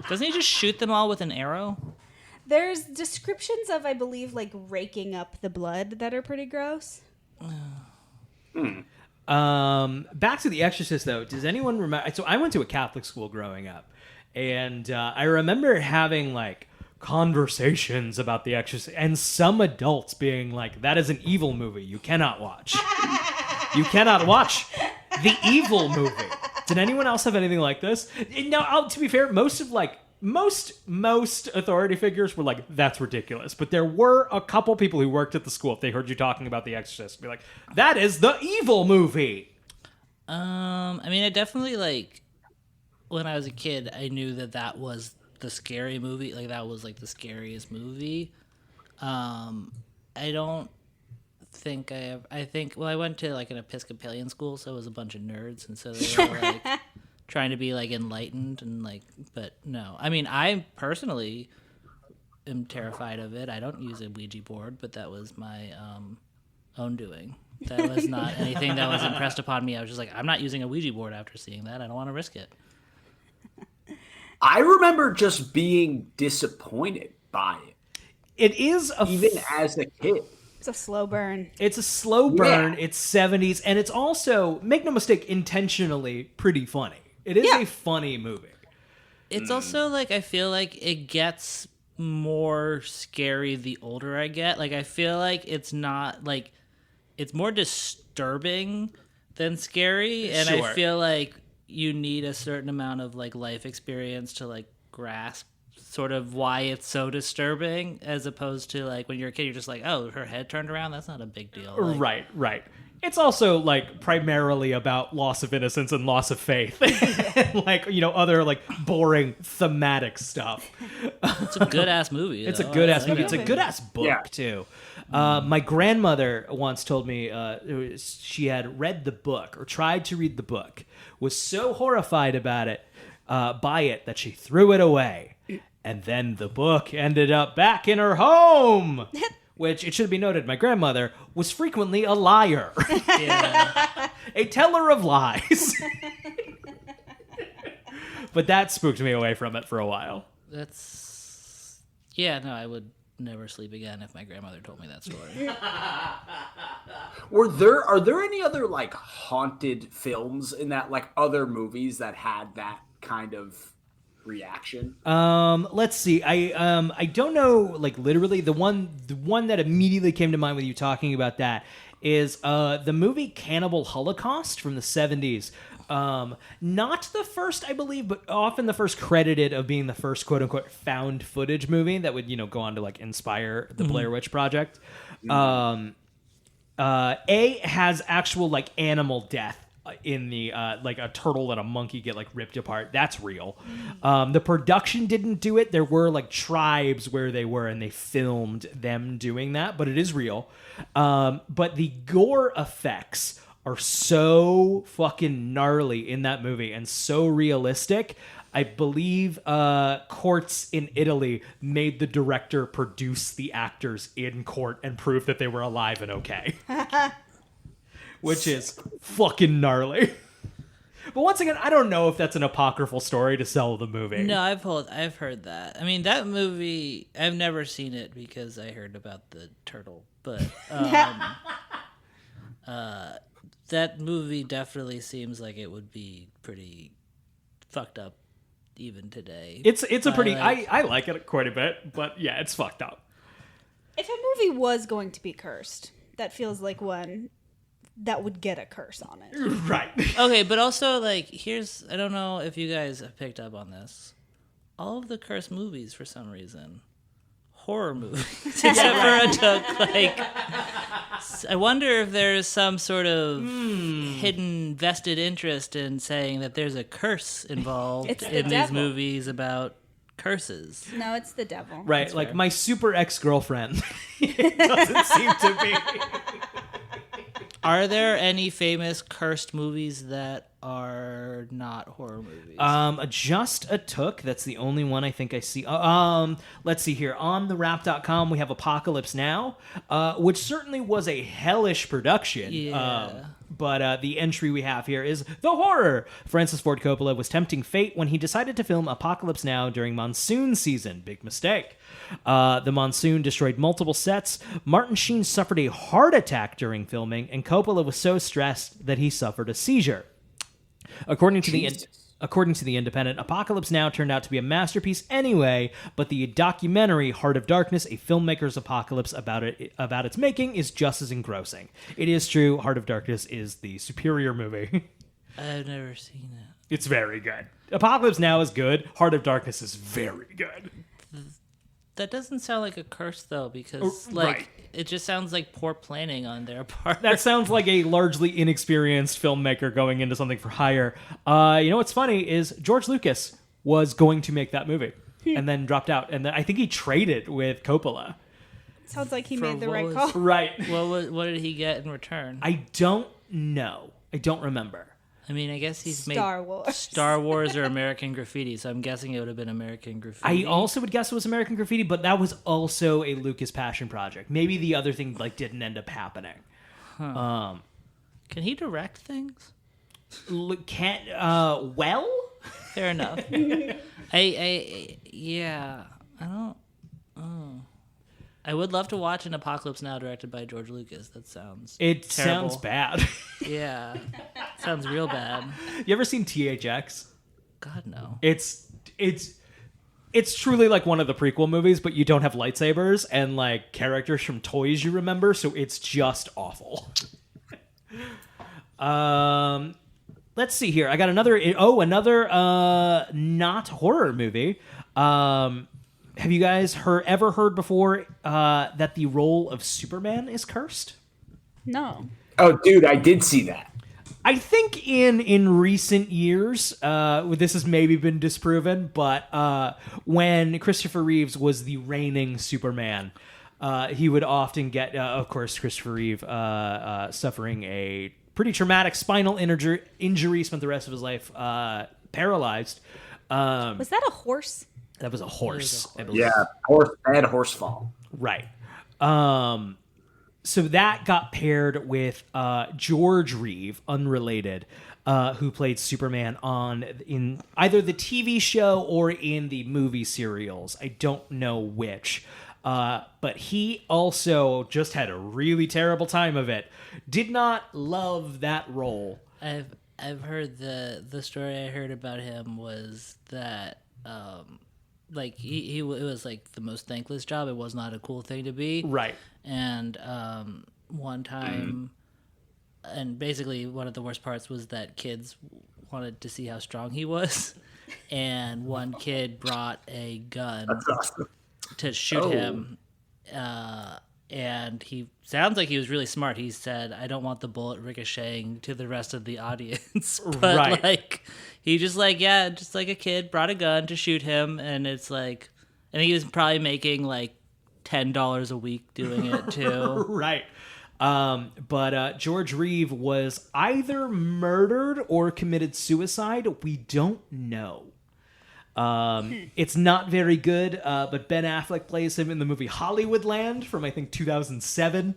Doesn't he just shoot them all with an arrow? There's descriptions of, I believe, like raking up the blood that are pretty gross. Back to The Exorcist, though. Does anyone remember? So I went to a Catholic school growing up, and I remember having like conversations about The Exorcist, and some adults being like, "That is an evil movie. You cannot watch. You cannot watch the evil movie." Did anyone else have anything like this? Now, to be fair, most authority figures were like, "That's ridiculous." But there were a couple people who worked at the school, if they heard you talking about The Exorcist, be like, "That is the evil movie." I mean, I definitely, like, when I was a kid, I knew that was the scary movie. Like, that was like the scariest movie. I don't think I went to like an Episcopalian school, so it was a bunch of nerds, and so they were like trying to be like enlightened and like, but no. I mean, I personally am terrified of it. I don't use a Ouija board, but that was my own doing. That was not anything that was impressed upon me. I was just like, I'm not using a Ouija board after seeing that. I don't want to risk it. I remember just being disappointed by it. It is even as a kid. It's a slow burn. It's a slow burn. Yeah. It's 70s, and it's also, make no mistake, intentionally pretty funny. It is a funny movie. It's also like, I feel like it gets more scary the older I get. Like, I feel like it's not, like, it's more disturbing than scary, and Sure. I feel like you need a certain amount of, like, life experience to, like, grasp sort of why it's so disturbing, as opposed to, like, when you're a kid, you're just like, oh, her head turned around? That's not a big deal. Like, Right. It's also, like, primarily about loss of innocence and loss of faith. And, like, you know, other, like, boring thematic stuff. it's a good-ass movie. It's a though. good-ass I like movie. it. It's a good-ass book, Yeah. too. My grandmother once told me she had read the book, or tried to read the book, was so horrified about it, by it, that she threw it away. And then the book ended up back in her home. Which, it should be noted, my grandmother was frequently a liar. Yeah. A teller of lies. But that spooked me away from it for a while. That's... Yeah, no, I would never sleep again if my grandmother told me that story. Are there any other like haunted films in that, like other movies that had that kind of reaction? Let's see. I don't know, like, literally the one that immediately came to mind with you talking about that is the movie Cannibal Holocaust from the 70s. Not the first, I believe, but often the first credited of being the first quote unquote found footage movie that would, you know, go on to like inspire the Blair Witch Project. Has actual like animal death in the like a turtle and a monkey get like ripped apart. That's real. The production didn't do it. There were like tribes where they were and they filmed them doing that, but it is real. But the gore effects are so fucking gnarly in that movie and so realistic. I believe courts in Italy made the director produce the actors in court and prove that they were alive and okay. Which is fucking gnarly. But once again, I don't know if that's an apocryphal story to sell the movie. No, I've heard that. I mean, that movie, I've never seen it because I heard about the turtle, but that movie definitely seems like it would be pretty fucked up even today. It's a pretty... like- I like it quite a bit, but yeah, it's fucked up. If a movie was going to be cursed, that feels like one that would get a curse on it. Right. Okay, but also, like, I don't know if you guys have picked up on this. All of the cursed movies, for some reason, horror movies, except for a duck, like, I wonder if there's some sort of hidden vested interest in saying that there's a curse involved It's the in these devil. movies about curses. No, it's the devil. Right, like my super ex-girlfriend. It doesn't seem to be. Are there any famous cursed movies that are not horror movies? Just a Took. That's the only one I think I see. Let's see here. On the Wrap.com, we have Apocalypse Now, which certainly was a hellish production. Yeah. But the entry we have here is The Horror. Francis Ford Coppola was tempting fate when he decided to film Apocalypse Now during monsoon season. Big mistake. The monsoon destroyed multiple sets. Martin Sheen suffered a heart attack during filming, and Coppola was so stressed that he suffered a seizure. According to the Independent, Apocalypse Now turned out to be a masterpiece anyway, but the documentary Heart of Darkness, a filmmaker's apocalypse about its making, is just as engrossing. It is true, Heart of Darkness is the superior movie. I've never seen it. It's very good. Apocalypse Now is good. Heart of Darkness is very good. That doesn't sound like a curse, though, because, like, right. it just sounds like poor planning on their part. That sounds like a largely inexperienced filmmaker going into something for hire. You know what's funny is George Lucas was going to make that movie and then dropped out. And then I think he traded with Coppola. Sounds like he For made the what right was- call. Right. What did he get in return? I don't know. I don't remember. I mean, I guess he's Star made Wars. Star Wars or American Graffiti, so I'm guessing it would have been American Graffiti. I also would guess it was American Graffiti, but that was also a Lucas passion project. Maybe the other thing like didn't end up happening. Can he direct things? Can't well? Fair enough. Yeah, I don't. I would love to watch an Apocalypse Now directed by George Lucas. That sounds It terrible. sounds bad. Yeah, sounds real bad. You ever seen THX? God no. It's it's truly like one of the prequel movies, but you don't have lightsabers and like characters from toys you remember, so it's just awful. Let's see here. I got another not horror movie. Have you guys ever heard before that the role of Superman is cursed? No. Oh, dude, I did see that. I think in recent years, this has maybe been disproven, but when Christopher Reeves was the reigning Superman, he would often get, of course, Christopher Reeve suffering a pretty traumatic spinal injury, spent the rest of his life paralyzed. Was that a horse? That was a horse. I believe. Yeah, bad horse fall. Right. So that got paired with George Reeve, unrelated, who played Superman in either the TV show or in the movie serials. I don't know which. But he also just had a really terrible time of it. Did not love that role. I've heard the story I heard about him was that like it was like the most thankless job. It was not a cool thing to be. Right. And one time, and basically one of the worst parts was that kids wanted to see how strong he was, and one kid brought a gun to shoot him. And he sounds like he was really smart. He said, "I don't want the bullet ricocheting to the rest of the audience." But Right. like, he just like a kid brought a gun to shoot him, and it's like, I think he was probably making like $10 a week doing it too. Right. But George Reeve was either murdered or committed suicide. We don't know. It's not very good, but Ben Affleck plays him in the movie Hollywoodland from, I think, 2007,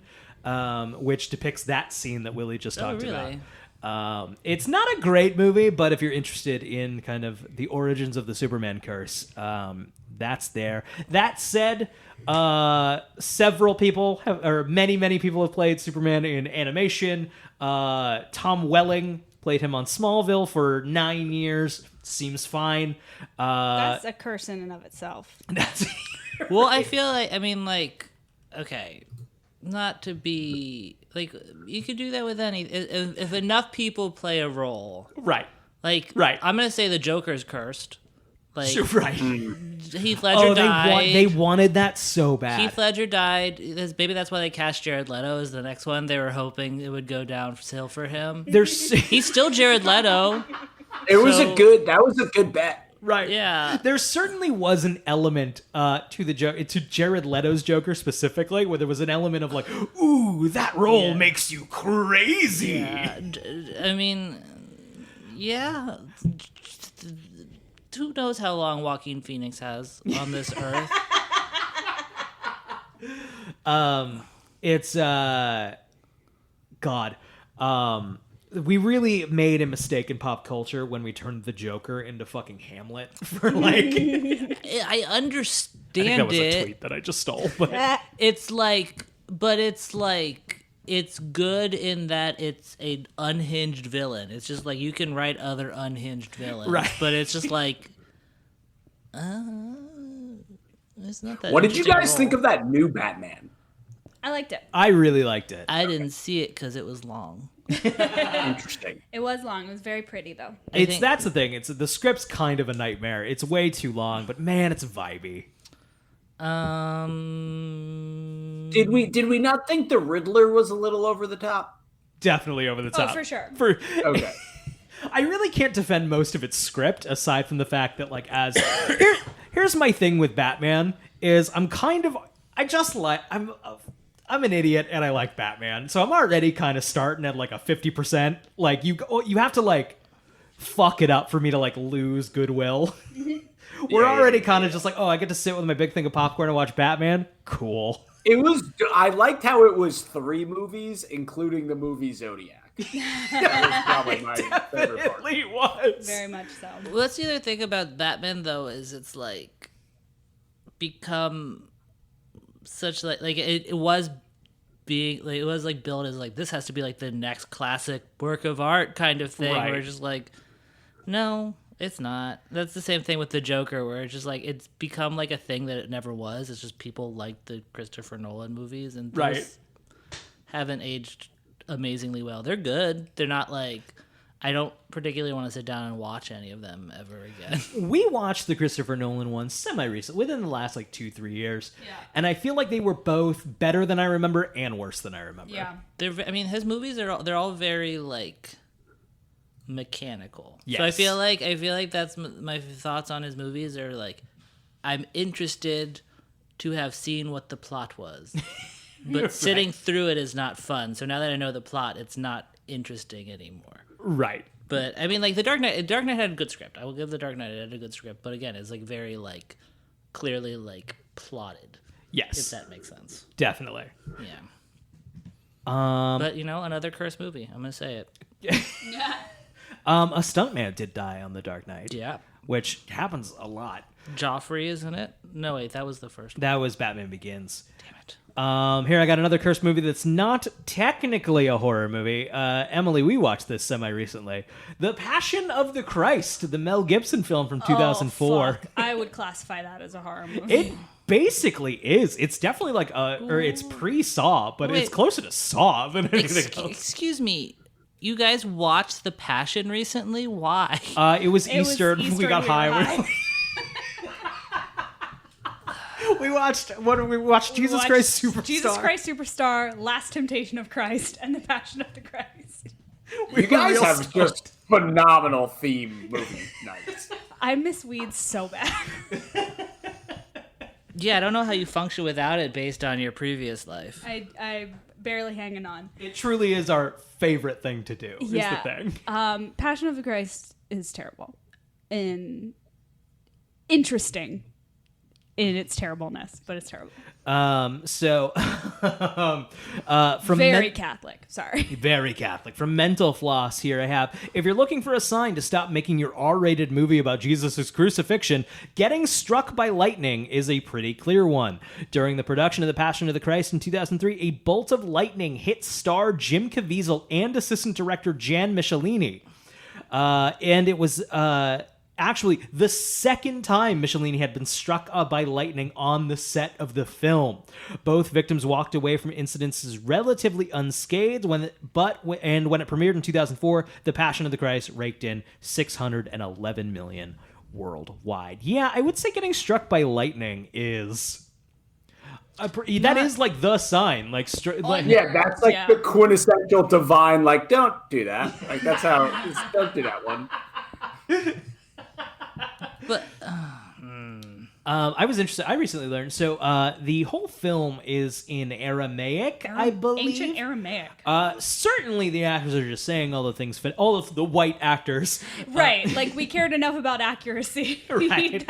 which depicts that scene that Willie just talked really? about. It's not a great movie, but if you're interested in kind of the origins of the Superman curse, that's there. That said, several people many people have played Superman in animation. Tom Welling played him on Smallville for 9 years. Seems fine. That's a curse in and of itself. Well, I feel like, I mean, like, okay, not to be, like, you could do that with any, if enough people play a role. Right. Like, Right. I'm going to say the Joker's cursed. Like, Right. Heath Ledger died. They wanted that so bad. Heath Ledger died. Maybe that's why they cast Jared Leto as the next one. They were hoping it would go downhill for him. He's still Jared Leto. That was a good bet. Right. Yeah. There certainly was an element to Jared Leto's Joker specifically, where there was an element of like, ooh, that role makes you crazy. Yeah. I mean, yeah. Who knows how long Joaquin Phoenix has on this earth? It's God. We really made a mistake in pop culture when we turned the Joker into fucking Hamlet for like. I understand that was it. a tweet that I just stole, but It's like, it's good in that it's an unhinged villain. It's just like you can write other unhinged villains, Right. But it's just like, it's not that. What did you interesting guys role. think of that new Batman? I liked it. I really liked it. I didn't see it because it was long. Interesting. It was long. It was very pretty, though. That's the thing. It's the script's kind of a nightmare. It's way too long, but man, it's vibey. Did we not think the Riddler was a little over the top? Definitely over the top. for sure. Okay. I really can't defend most of its script aside from the fact that, like, here's my thing with Batman is I'm an idiot and I like Batman, so I'm already kind of starting at like a 50%. Like you have to like fuck it up for me to like lose goodwill. We're already kind of just like, oh, I get to sit with my big thing of popcorn and watch Batman. Cool. I liked how it was 3 movies, including the movie Zodiac. That was probably my favorite part. It was Very much so. Well, that's the other thing about Batman, though, is it's like become such like it was being like, it was like billed as like this has to be like the next classic work of art kind of thing. Right. Where it's just like, no, It's not. That's the same thing with the Joker, where it's just like it's become like a thing that it never was. It's just people like the Christopher Nolan movies, and those haven't aged amazingly well. They're good. They're not like I don't particularly want to sit down and watch any of them ever again. We watched the Christopher Nolan ones semi-recent, within the last like 2-3 years, and I feel like they were both better than I remember and worse than I remember. Yeah. I mean, his movies they're all very like mechanical. Yes. So I feel like that's my thoughts on his movies are like I'm interested to have seen what the plot was. But sitting through it is not fun. So now that I know the plot, it's not interesting anymore. Right. But I mean, like the Dark Knight had a good script. I will give the Dark Knight had a good script. But again, it's like very like clearly like plotted. Yes. If that makes sense. Definitely. Yeah. But another cursed movie. I'm gonna say it. A stuntman did die on The Dark Knight. Yeah. Which happens a lot. Joffrey is in it. No, wait, that was the first one. That was Batman Begins. Damn it. Here I got another cursed movie that's not technically a horror movie. Emily, we watched this semi-recently. The Passion of the Christ, the Mel Gibson film from 2004. Fuck. I would classify that as a horror movie. It basically is. It's definitely like it's pre-Saw, but it's Wait. closer to Saw than anything else. Excuse me. You guys watched The Passion recently? Why? It was Easter. Easter We got and we were high. high. We watched Jesus Christ Superstar. Jesus Christ Superstar, Last Temptation of Christ, and The Passion of the Christ. You guys have just phenomenal theme movie nights. I miss weeds so bad. Yeah, I don't know how you function without it based on your previous life. I barely hanging on. It truly is our favorite thing to do. Is the thing. Passion of the Christ is terrible and interesting in its terribleness, but it's terrible. From Very Catholic. Sorry. Very Catholic. From Mental Floss, here I have. If you're looking for a sign to stop making your R-rated movie about Jesus' crucifixion, getting struck by lightning is a pretty clear one. During the production of The Passion of the Christ in 2003, a bolt of lightning hit star Jim Caviezel and assistant director Jan Michelini. And it was actually the second time Michelini had been struck by lightning on the set of the film. Both victims walked away from incidences relatively unscathed, when it premiered in 2004, The Passion of the Christ raked in $611 million worldwide. Yeah, I would say getting struck by lightning is... that is like the sign. Yeah, that's like the quintessential divine, like, don't do that. Like, that's how, don't do that one. But I was interested. I recently learned. So the whole film is in Aramaic, I believe. Ancient Aramaic. Certainly, the actors are just saying all the things. All of the white actors, Right. Like, we cared enough about accuracy. We Right. need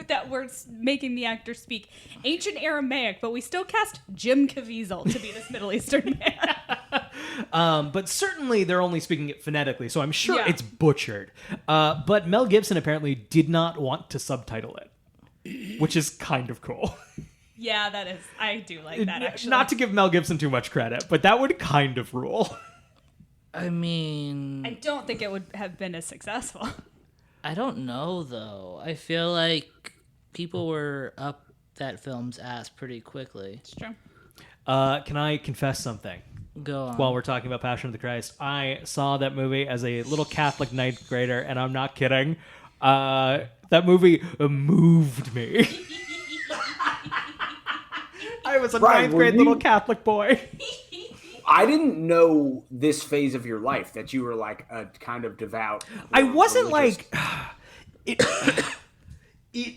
that word's making the actor speak ancient Aramaic, but we still cast Jim Caviezel to be this Middle Eastern man. but certainly they're only speaking it phonetically, so I'm sure Yeah. it's butchered. But Mel Gibson apparently did not want to subtitle it, which is kind of cool. Yeah, that is. I do like that, actually. Not to give Mel Gibson too much credit, but that would kind of rule. I mean, I don't think it would have been as successful. I don't know though. I feel like people were up that film's ass pretty quickly. It's true. Can I confess something? Go on. While we're talking about Passion of the Christ, I saw that movie as a little Catholic ninth grader, and I'm not kidding. That movie moved me. I was a ninth grade little Catholic boy. I didn't know this phase of your life, that you were like a kind of devout. I wasn't religious- like it.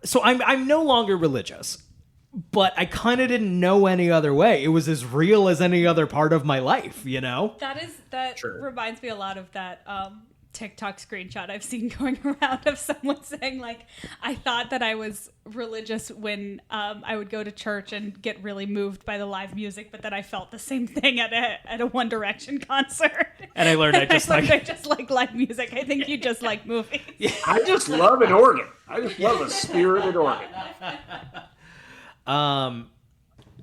So I'm no longer religious, but I kind of didn't know any other way. It was as real as any other part of my life, you know? That Sure. reminds me a lot of that TikTok screenshot I've seen going around of someone saying, like, I thought that I was religious when I would go to church and get really moved by the live music, but then I felt the same thing at a One Direction concert. And I learned I just like live music. I think you just like movies. I just love an organ. I just love a spirited organ.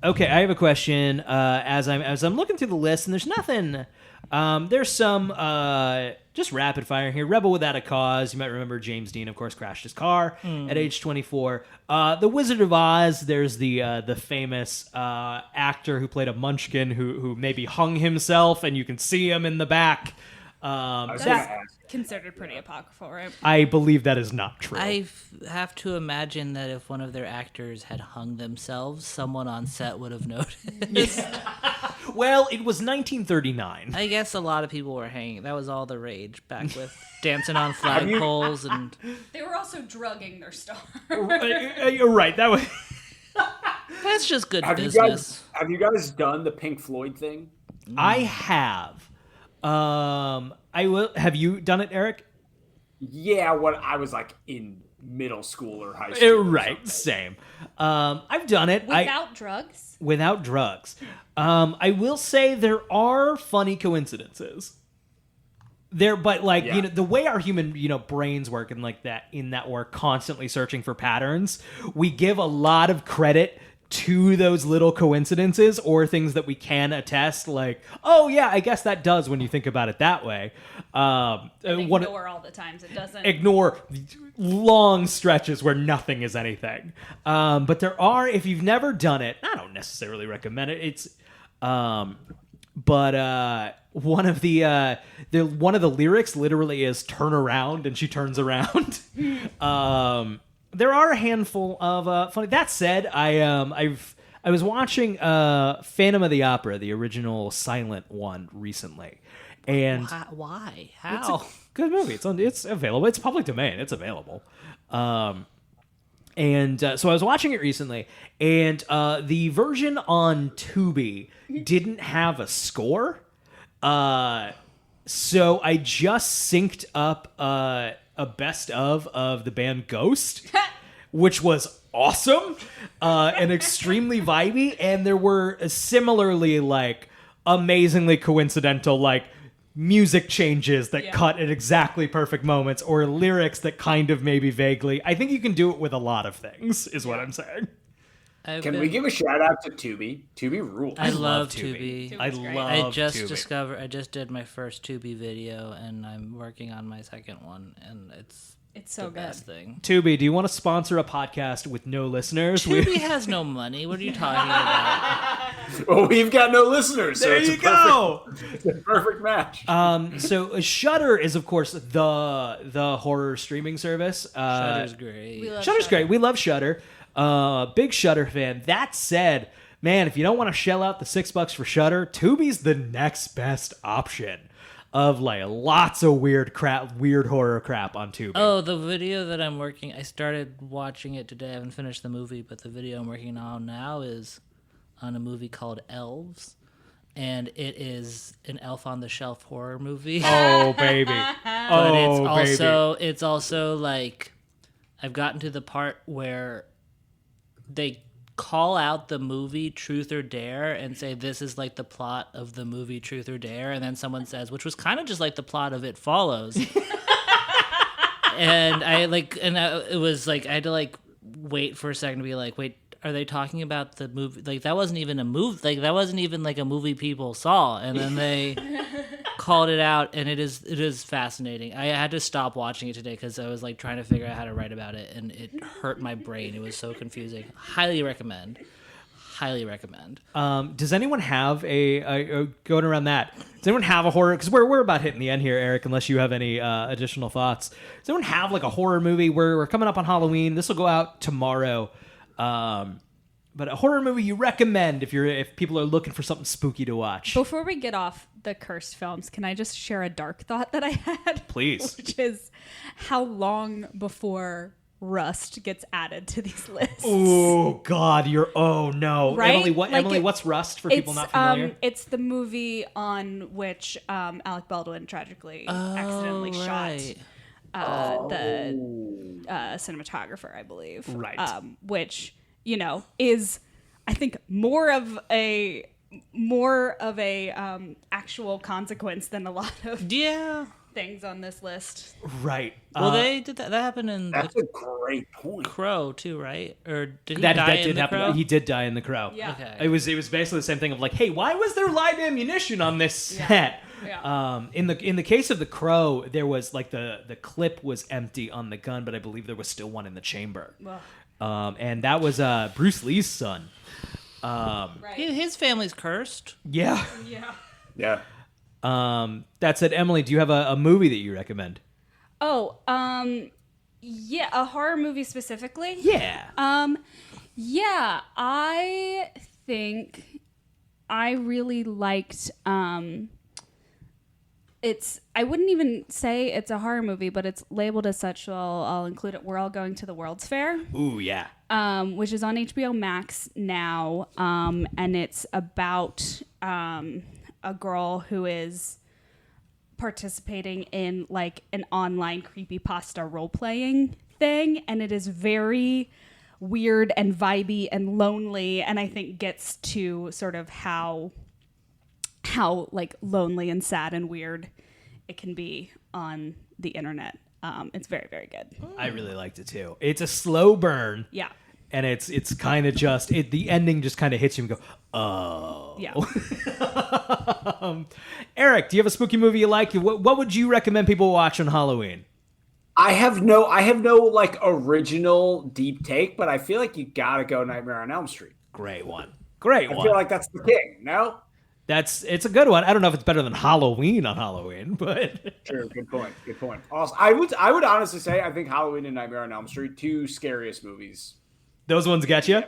Okay, I have a question. As I'm looking through the list, and there's nothing There's some just rapid fire here. Rebel Without a Cause. You might remember James Dean, of course, crashed his car at age 24. The Wizard of Oz. There's the famous actor who played a Munchkin who maybe hung himself, and you can see him in the back. That's considered pretty apocryphal, right? I believe that is not true. I have to imagine that if one of their actors had hung themselves, someone on set would have noticed. Well, it was 1939. I guess a lot of people were hanging. That was all the rage back with dancing on flagpoles and. They were also drugging their star. You're right. That was. That's just good Have business. you guys done the Pink Floyd thing? I have. I will. Have you done it, Eric? Yeah, when I was like in middle school or high school. Right. Same. I've done it. Without drugs? Without drugs. I will say there are funny coincidences. But like, Yeah. the way our human, brains work and like that, in that we're constantly searching for patterns, we give a lot of credit to those little coincidences or things that we can attest, like, oh yeah, I guess that does when you think about it that way. Ignore all the times it doesn't. Ignore long stretches where nothing is anything. But there are, if you've never done it, I don't necessarily recommend it. It's, but one of the lyrics literally is "turn around," and she turns around. There are a handful of funny. That said, I was watching Phantom of the Opera, the original silent one, recently, and Why? it's How? a good movie. It's available. It's public domain. It's available. And so I was watching it recently, and the version on Tubi didn't have a score. So I just synced up a best of the band Ghost, which was awesome and extremely vibey. And there were similarly like amazingly coincidental like music changes that cut at exactly perfect moments, or lyrics that kind of maybe vaguely. I think you can do it with a lot of things, is what I'm saying. Can we give a shout out to Tubi? Tubi rules. I love Tubi. Tubi's I great. love I just Tubi. I just did my first Tubi video, and I'm working on my second one, and it's so the good. best thing. Tubi, do you want to sponsor a podcast with no listeners? Tubi has no money. What are you talking about? Well, we've got no listeners, so There it's you go. It's a perfect match. So Shudder is, of course, the horror streaming service. Shudder's great. Shudder's great. We love Shudder. Big Shudder fan. That said, man, if you don't want to shell out the $6 for Shudder, Tubi's the next best option of like lots of weird horror crap on Tubi. Oh, the video that I'm working, I started watching it today. I haven't finished the movie, but the video I'm working on now is on a movie called Elves, and it is an Elf on the Shelf horror movie. Oh, baby. But it's also like I've gotten to the part where they call out the movie Truth or Dare and say this is like the plot of the movie Truth or Dare, and then someone says, which was kind of just like the plot of It Follows. And it was like I had to like wait for a second to be like, wait, are they talking about the movie? Like that wasn't even a movie. Like that wasn't even like a movie people saw. And then they called it out, and it is fascinating. I had to stop watching it today because I was like trying to figure out how to write about it, and it hurt my brain. It was so confusing. Highly recommend. Does anyone have going around that? Does anyone have a horror? Because we're about hitting the end here, Eric. Unless you have any additional thoughts. Does anyone have like a horror movie? We're coming up on Halloween. This will go out tomorrow. But a horror movie you recommend if people are looking for something spooky to watch. Before we get off the cursed films, can I just share a dark thought that I had? Please. Which is how long before Rust gets added to these lists? Oh God, oh no, Right? Emily. Like what's Rust for people not familiar? It's the movie on which Alec Baldwin tragically accidentally right. shot the cinematographer, I believe. Right. Which is, I think, more of a actual consequence than a lot of things on this list. Right. Well, they did that. That happened in That's a great point. Crow too, right? Or did he that die did in the happen. Crow? He did die in The Crow. Yeah. Okay. It was basically the same thing of like, hey, why was there live ammunition on this set? In the case of The Crow, there was like the clip was empty on the gun, but I believe there was still one in the chamber. And that was Bruce Lee's son. His family's cursed. Yeah. Yeah. That said, Emily, do you have a movie that you recommend? Oh, yeah, a horror movie specifically? Yeah. Yeah, I think I really liked I wouldn't even say it's a horror movie, but it's labeled as such, so I'll include it. We're All Going to the World's Fair. Ooh, yeah. Which is on HBO Max now, and it's about a girl who is participating in like an online creepypasta role-playing thing, and it is very weird and vibey and lonely, and I think gets to sort of how like lonely and sad and weird it can be on the internet. It's very, very good. I really liked it too. It's a slow burn. Yeah. And it's kind of just the ending just kind of hits you and go, oh. Yeah. Eric, do you have a spooky movie you like? What would you recommend people watch on Halloween? I have no like original deep take, but I feel like you gotta go Nightmare on Elm Street. Great one. I feel like that's the king, no? It's a good one. I don't know if it's better than Halloween on Halloween, but True. Good point. Also, I would honestly say I think Halloween and Nightmare on Elm Street, two scariest movies. those ones get you?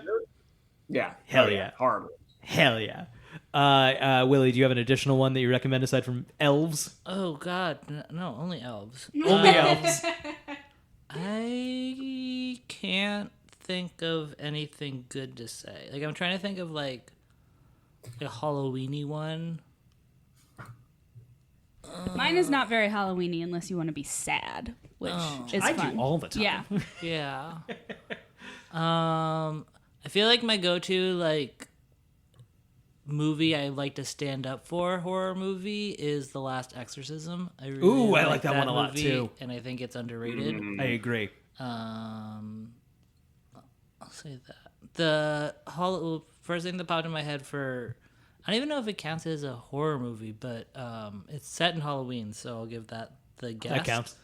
Yeah. Hell yeah. Horrible. Hell yeah. Willie, do you have an additional one that you recommend aside from elves? Oh God, no, only elves. Only elves. I can't think of anything good to say. Like I'm trying to think of like a Halloweeny one. Mine is not very Halloweeny unless you want to be sad, which is I fun. do all the time. Yeah. Yeah. I feel like my go-to like movie I like to stand up for horror movie is The Last Exorcism. I really I like that one a lot, movie, too. and I think it's underrated. I agree. I'll say that the first thing that popped in my head for I don't even know if it counts as a horror movie, but it's set in Halloween, so I'll give that The Guest. That counts.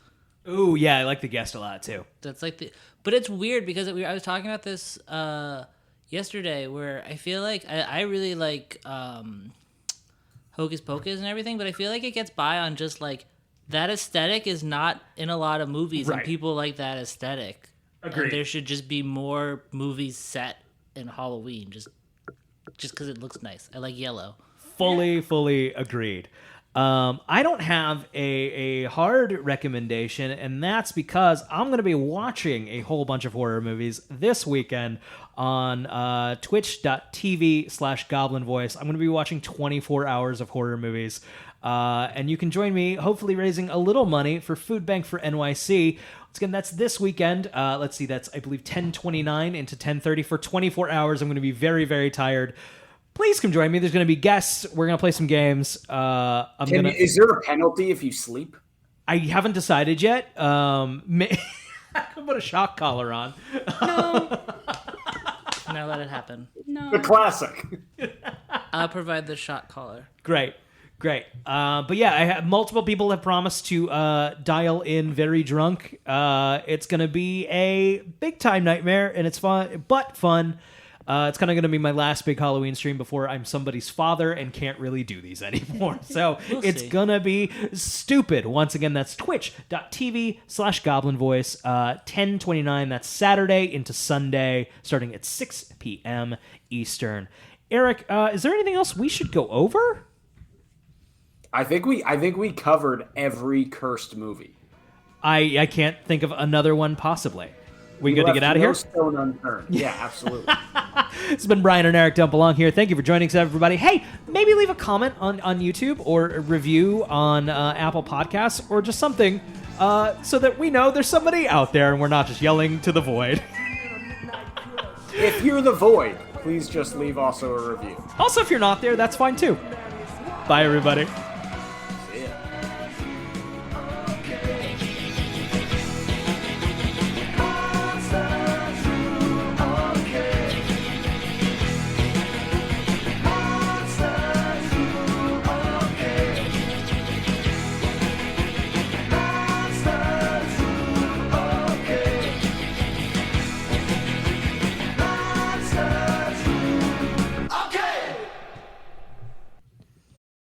Ooh, yeah, I like The Guest a lot too. That's like but it's weird because I was talking about this yesterday, where I feel like I really like Hocus Pocus and everything, but I feel like it gets by on just like that aesthetic is not in a lot of movies, Right. and people like that aesthetic. Agreed. And there should just be more movies set in Halloween, just because it looks nice. I like yellow. Fully agreed. I don't have a hard recommendation, and that's because I'm going to be watching a whole bunch of horror movies this weekend on twitch.tv/Goblin Voice. I'm going to be watching 24 hours of horror movies. And you can join me, hopefully raising a little money for Food Bank for NYC. Once again, that's this weekend. Let's see, that's, I believe, 10:29 into 10:30 for 24 hours. I'm going to be very, very tired. Please come join me. There's going to be guests. We're going to play some games. Is there a penalty if you sleep? I haven't decided yet. I could put a shock collar on. No. Now let it happen. No. The classic. I'll provide the shot collar. Great. But yeah, I have multiple people have promised to dial in very drunk. It's going to be a big time nightmare, and it's fun, but fun. It's kind of going to be my last big Halloween stream before I'm somebody's father and can't really do these anymore. So it's going to be stupid. Once again, that's twitch.tv/Goblin Voice, 10:29. That's Saturday into Sunday, starting at 6 p.m. Eastern. Eric, is there anything else we should go over? I think we covered every cursed movie. I can't think of another one possibly. We good to get out of here? No stone unturned. Yeah, absolutely. It's been Brian and Eric Don't Belong here. Thank you for joining us, everybody. Hey, maybe leave a comment on YouTube or a review on Apple Podcasts or just something so that we know there's somebody out there and we're not just yelling to the void. If you're the void, please just leave also a review. Also, if you're not there, that's fine too. Bye, everybody.